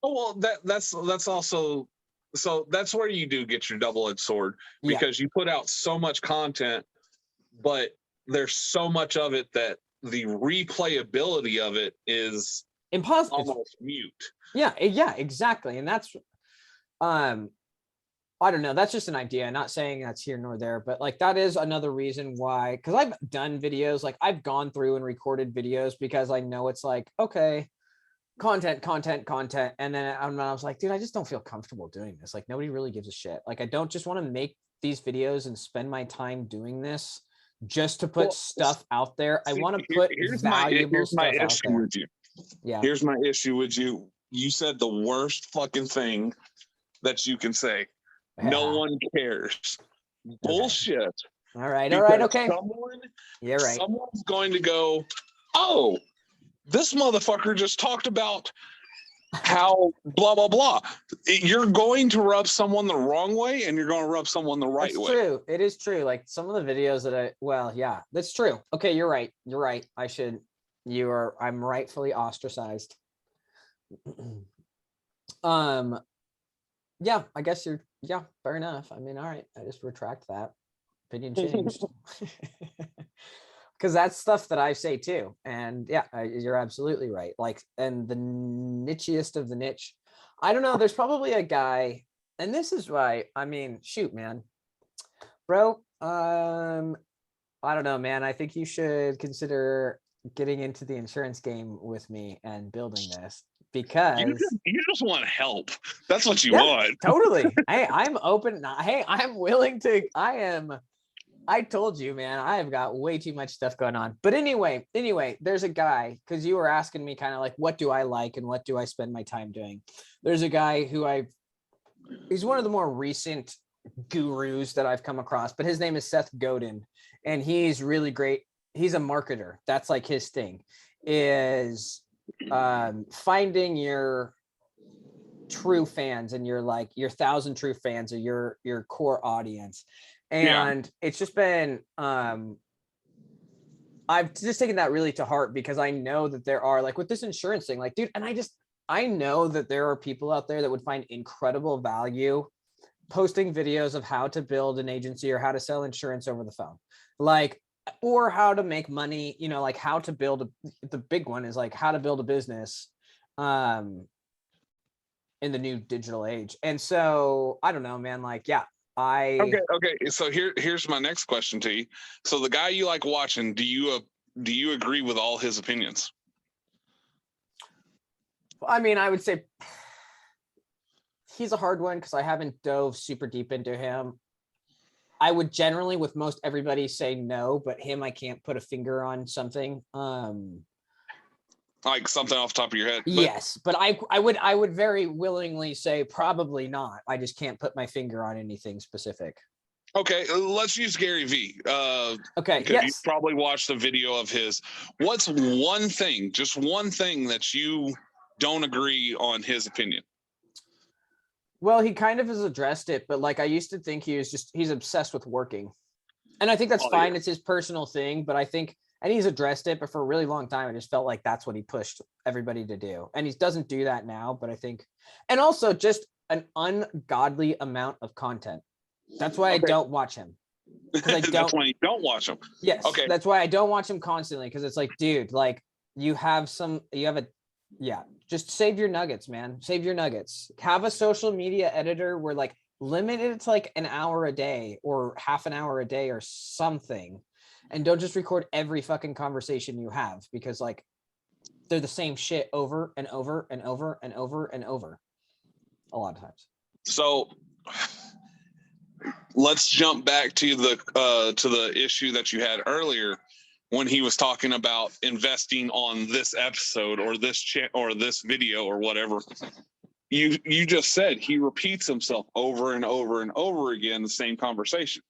Oh, well, that's also, so that's where you do get your double-edged sword, because you put out so much content, but there's so much of it that the replayability of it is impossible, almost mute. Yeah, exactly. And that's, I don't know. That's just an idea. Not saying that's here nor there, but like that is another reason why, because I've done videos, like I've gone through and recorded videos because I know it's like, okay, content. And then I was like, dude, I just don't feel comfortable doing this. Like nobody really gives a shit. Like I don't just want to make these videos and spend my time doing this just to put Well, stuff out there. I see, want to put valuable here's my stuff out issue there. with you. Yeah. Here's my issue with you. You said the worst fucking thing that you can say. No Yeah. one cares. Bullshit. All right. All right. Because Okay. You're right. Someone's going to go, oh, this motherfucker just talked about how blah, blah, blah. You're going to rub someone the wrong way and you're going to rub someone the right It's way. true. It is true. Like some of the videos that yeah, that's true. Okay. You're right. You're right. I'm rightfully ostracized. Yeah, I guess fair enough. I mean, all right. I just retract that. Opinion changed. Because that's stuff that I say too. And yeah, you're absolutely right. Like, and the nichiest of the niche. I don't know. There's probably a guy, and this is why, I mean, shoot, man. Bro, I don't know, man. I think you should consider getting into the insurance game with me and building this, because you just want help. That's what you want. Totally. Hey, I'm open. Hey, I'm willing to. I told you, man, I have got way too much stuff going on. But anyway, there's a guy, because you were asking me kind of like, what do I like and what do I spend my time doing? There's a guy who he's one of the more recent gurus that I've come across, but his name is Seth Godin, and he's really great. He's a marketer. That's like his thing, is finding your true fans and your 1,000 true fans, or your core audience. And it's just been, I've just taken that really to heart, because I know that there are, like with this insurance thing, like, dude, and I know that there are people out there that would find incredible value posting videos of how to build an agency or how to sell insurance over the phone, like, or how to make money, like how to build the big one is like how to build a business in the new digital age. And so I don't know, man, like, yeah. Okay. So here's my next question to you. So the guy you like watching, do you agree with all his opinions? I mean, I would say he's a hard one, because I haven't dove super deep into him. I would generally, with most everybody, say no, but him, I can't put a finger on something. Like something off the top of your head? Yes, but I would very willingly say probably not. I just can't put my finger on anything specific. Okay, let's use Gary Vee. Okay, because yes. you probably watched a video of his. What's one thing, just one thing that you don't agree on his opinion? Well, he kind of has addressed it, but like I used to think he's obsessed with working. And I think that's fine. Yeah. It's his personal thing, but I think, and he's addressed it, but for a really long time, I just felt like that's what he pushed everybody to do. And he doesn't do that now, but I think, and also just an ungodly amount of content. That's why I don't watch him. That's why you don't watch him. Yes. Okay. That's why I don't watch him constantly. Cause it's like, dude, like just save your nuggets, man. Save your nuggets. Have a social media editor where like limit it to like an hour a day or half an hour a day or something. And don't just record every fucking conversation you have, because like they're the same shit over and over and over and over and over a lot of times. So let's jump back to the issue that you had earlier when he was talking about investing on this episode or this or this video or whatever. You just said he repeats himself over and over and over again, the same conversation.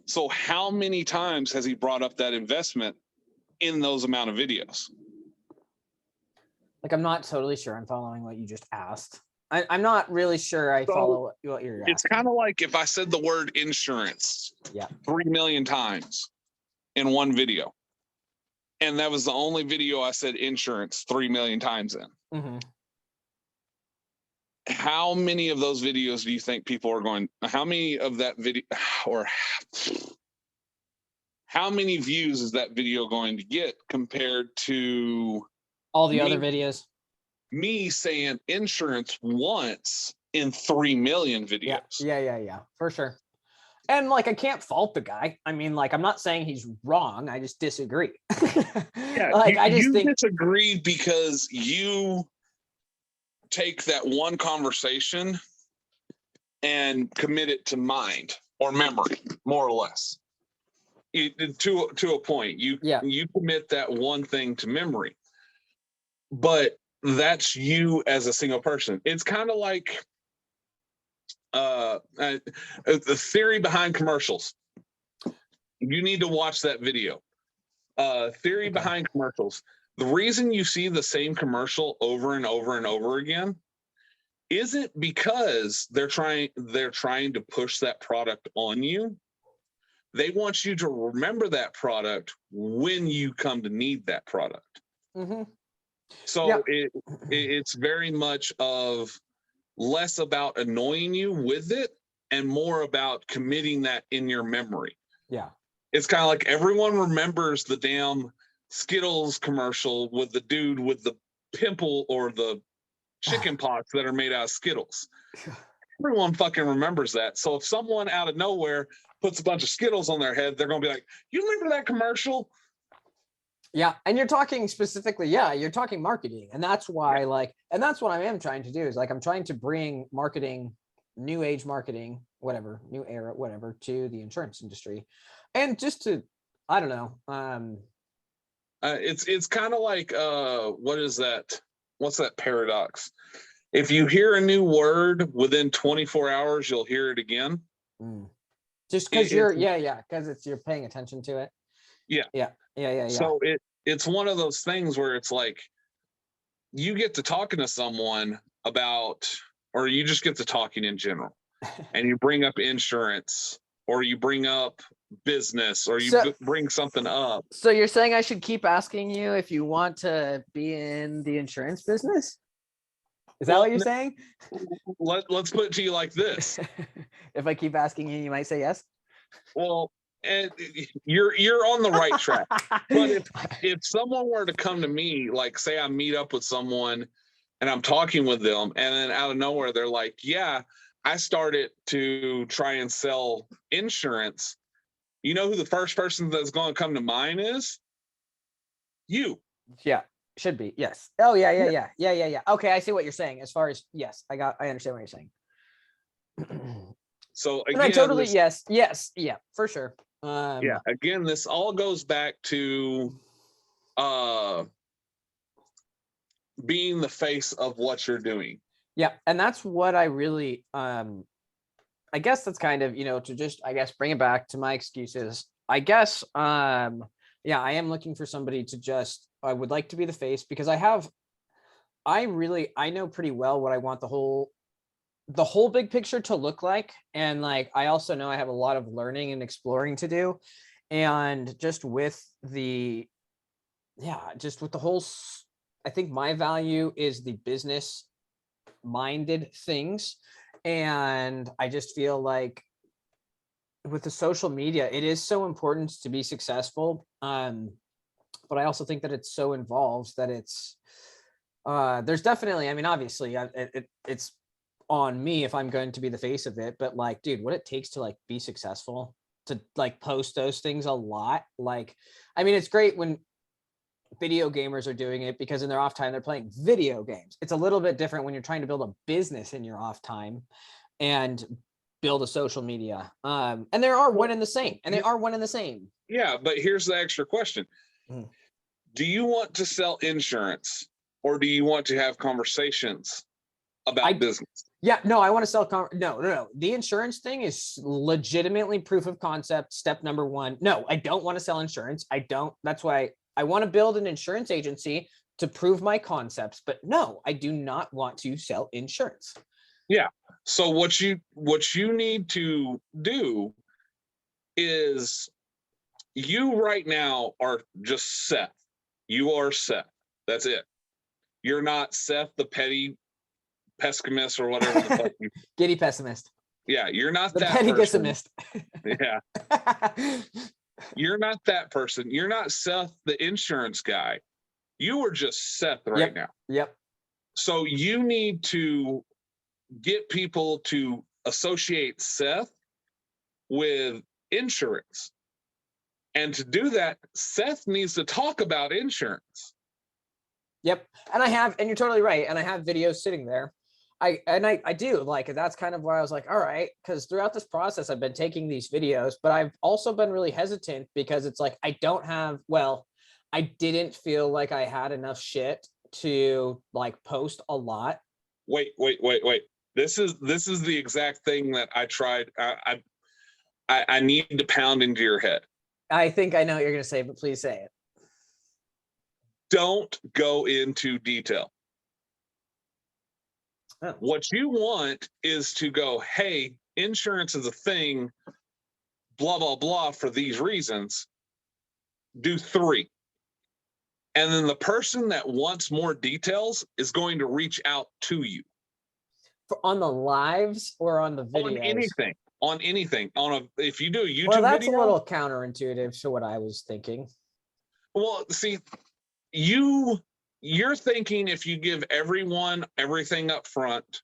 So how many times has he brought up that investment in those amount of videos? Like, I'm not totally sure I'm following what you just asked. I'm not really sure I follow what you're asking. It's kind of like if I said the word insurance 3 million times in one video, and that was the only video I said insurance 3 million times in. Mm-hmm. How many of those videos do you think people are going, how many of that video, or how many views is that video going to get compared to all the other videos? Me saying insurance once in 3 million videos. Yeah, for sure. And like, I can't fault the guy. I mean, like, I'm not saying he's wrong. I just disagree. Like, I just think disagree because you take that one conversation and commit it to mind or memory, more or less. To a point, you commit that one thing to memory, but that's you as a single person. It's kind of like the theory behind commercials. You need to watch that video. Theory behind commercials. The reason you see the same commercial over and over and over again isn't because they're trying to push that product on you. They want you to remember that product when you come to need that product. Mm-hmm. So it's very much of less about annoying you with it and more about committing that in your memory. Yeah. It's kind of like everyone remembers the damn Skittles commercial with the dude with the pimple or the chicken pox that are made out of Skittles. Everyone fucking remembers that. So if someone out of nowhere puts a bunch of Skittles on their head, they're going to be like, you remember that commercial? Yeah. And you're talking specifically, you're talking marketing. And that's why and that's what I am trying to do is like, I'm trying to bring marketing, new age marketing, whatever, new era, whatever, to the insurance industry. And just to, I don't know. It's kind of like, what is that? What's that paradox? If you hear a new word within 24 hours, you'll hear it again. Just because because you're paying attention to it. Yeah. So it's one of those things where it's like you get to talking to someone about, or you just get to talking in general, and you bring up insurance, or you bring up business, or you bring something up. So you're saying I should keep asking you if you want to be in the insurance business? Is that what you're saying? Let's put it to you like this. If I keep asking you, you might say yes. Well, and you're on the right track. But if someone were to come to me, like say I meet up with someone and I'm talking with them, and then out of nowhere they're like, yeah, I started to try and sell insurance. You know who the first person that's going to come to mind is? You. Yeah, should be. Yes. Oh, yeah. Okay, I see what you're saying. As far as, yes, I understand what you're saying. So again, and I totally, yes, yeah, for sure. Again, this all goes back to being the face of what you're doing. Yeah, and that's what I really, I guess that's kind of, to just, I guess, bring it back to my excuses. I guess, I am looking for somebody to just, I would like to be the face because I know pretty well what I want the whole big picture to look like. And like, I also know I have a lot of learning and exploring to do. And just with the whole, I think my value is the business minded things. And I just feel like with the social media, it is so important to be successful. But I also think that it's so involved that it's, there's definitely, I mean, obviously it's on me if I'm going to be the face of it, but like, dude, what it takes to like be successful, to like post those things a lot. Like, I mean, it's great when video gamers are doing it because in their off time, they're playing video games. It's a little bit different when you're trying to build a business in your off time and build a social media. And they are one and the same. Yeah, but here's the extra question. Do you want to sell insurance or do you want to have conversations about business? Yeah, no, I want to sell. No. The insurance thing is legitimately proof of concept. Step number one. No, I don't want to sell insurance. That's why I want to build an insurance agency to prove my concepts. But no, I do not want to sell insurance. Yeah. So what you need to do is, you right now are just Seth. You are Seth. That's it. You're not Seth the petty pessimist or whatever the fuck you. Giddy pessimist. Yeah, you're not the that petty person. pessimist. Yeah. You're not that person. You're not Seth the insurance guy. You are just Seth right now. Yep. So you need to get people to associate Seth with insurance. And to do that, Seth needs to talk about insurance. Yep. And you're totally right. And I have videos sitting there. I do like, that's kind of why I was like, all right, because throughout this process, I've been taking these videos, but I've also been really hesitant because it's like, I don't have, well, I didn't feel like I had enough shit to like post a lot. Wait. This is the exact thing that I tried. I need to pound into your head. I think I know what you're gonna say, but please say it. Don't go into detail. Oh. What you want is to go, hey, insurance is a thing, blah, blah, blah, for these reasons. Do 3. And then the person that wants more details is going to reach out to you. On the lives or on the videos? On anything. If you do a YouTube well, that's video, a little counterintuitive to what I was thinking. Well, see, you're thinking if you give everyone everything up front,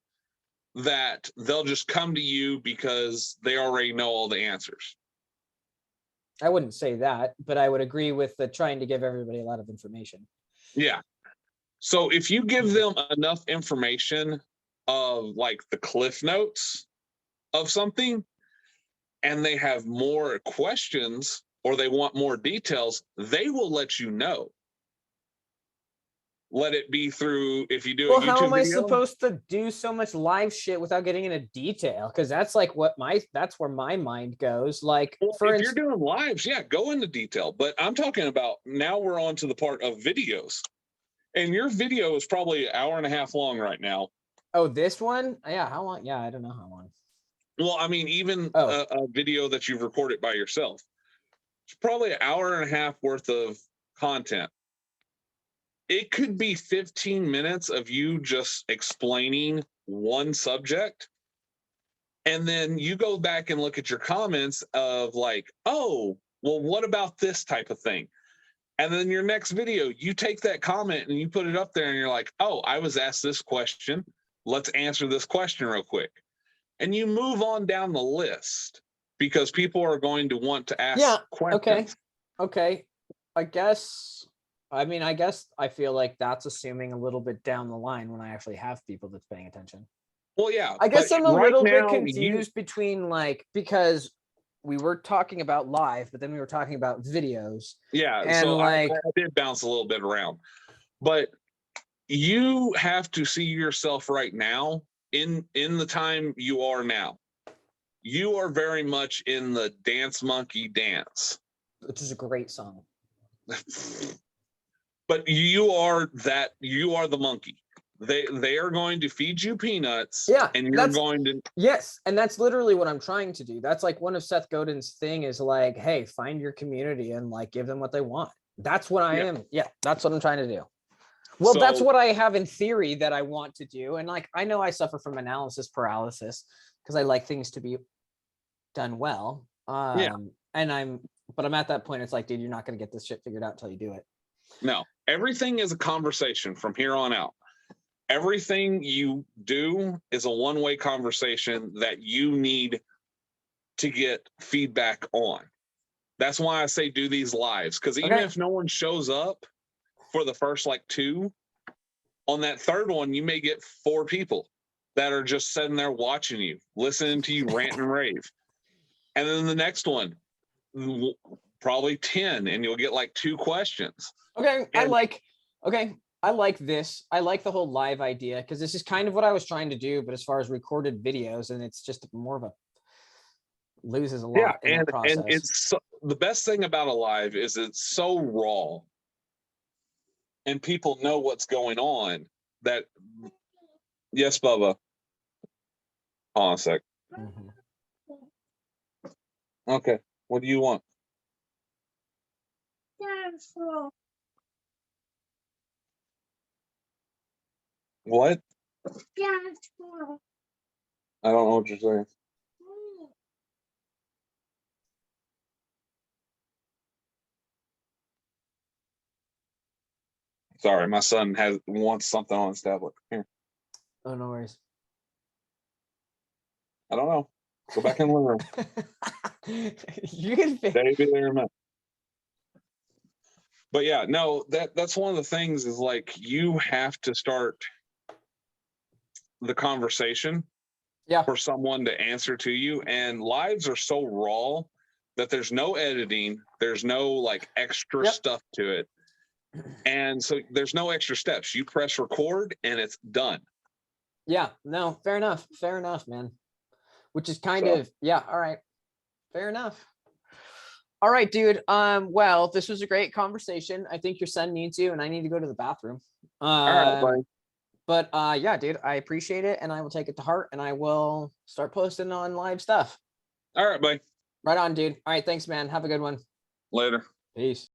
that they'll just come to you because they already know all the answers. I wouldn't say that, but I would agree with the trying to give everybody a lot of information. Yeah. So if you give them enough information of like the cliff notes of something, and they have more questions or they want more details, they will let you know. Let it be through, if you do a YouTube how am I video, supposed to do so much live shit without getting into detail? Because that's like that's where my mind goes. Like, well, if you're doing lives, yeah, go into detail. But I'm talking about now we're on to the part of videos. And your video is probably an hour and a half long right now. Oh, this one? Yeah, how long? Yeah, I don't know how long. Well, I mean, even a video that you've recorded by yourself, it's probably an hour and a half worth of content. It could be 15 minutes of you just explaining one subject. And then you go back and look at your comments of like, oh, well, what about this type of thing? And then your next video, you take that comment and you put it up there and you're like, oh, I was asked this question. Let's answer this question real quick. And you move on down the list because people are going to want to ask questions. Okay. I guess I feel like that's assuming a little bit down the line when I actually have people that's paying attention. Well, yeah. I guess I'm a little bit confused between like, because we were talking about live, but then we were talking about videos. Yeah. And so like, I did bounce a little bit around, but you have to see yourself right now in the time you are now. You are very much in the dance monkey dance, which is a great song. But you are the monkey. They are going to feed you peanuts. Yeah, and you're going to. Yes, and that's literally what I'm trying to do. That's like one of Seth Godin's thing is like, hey, find your community and like give them what they want. That's what I am. Yeah, that's what I'm trying to do. Well, that's what I have in theory that I want to do. And like, I know I suffer from analysis paralysis because I like things to be done well. And but I'm at that point. It's like, dude, you're not going to get this shit figured out until you do it. No, everything is a conversation from here on out. Everything you do is a one-way conversation that you need to get feedback on. That's why I say do these lives, because even if no one shows up for the first like 2, on that third one, you may get 4 people that are just sitting there watching you, listening to you rant and rave. And then the next one, probably 10, and you'll get like 2 questions. Okay. I like this. I like the whole live idea because this is kind of what I was trying to do, but as far as recorded videos, and it's just more of a loses a lot in the process. And it's the best thing about a live is it's so raw and people know what's going on that. Yes, Bubba. Hold on a sec. Okay, what do you want? What? I don't know what you're saying. Sorry, my son wants something on his tablet. Here. Oh, no worries. I don't know. Go back in the room. You can But yeah, no, that's one of the things is like you have to start the conversation Yeah. for someone to answer to you. And lives are so raw that there's no editing, there's no like extra Yep. stuff to it. And so there's no extra steps. You press record and it's done. Yeah, no, fair enough. Fair enough, man. Which is kind So- of, yeah, all right. Fair enough. All right, dude. Well, this was a great conversation. I think your son needs you, and I need to go to the bathroom. All right, buddy. But yeah, dude, I appreciate it, and I will take it to heart, and I will start posting on live stuff. All right, buddy. Right on, dude. All right, thanks, man. Have a good one. Later. Peace.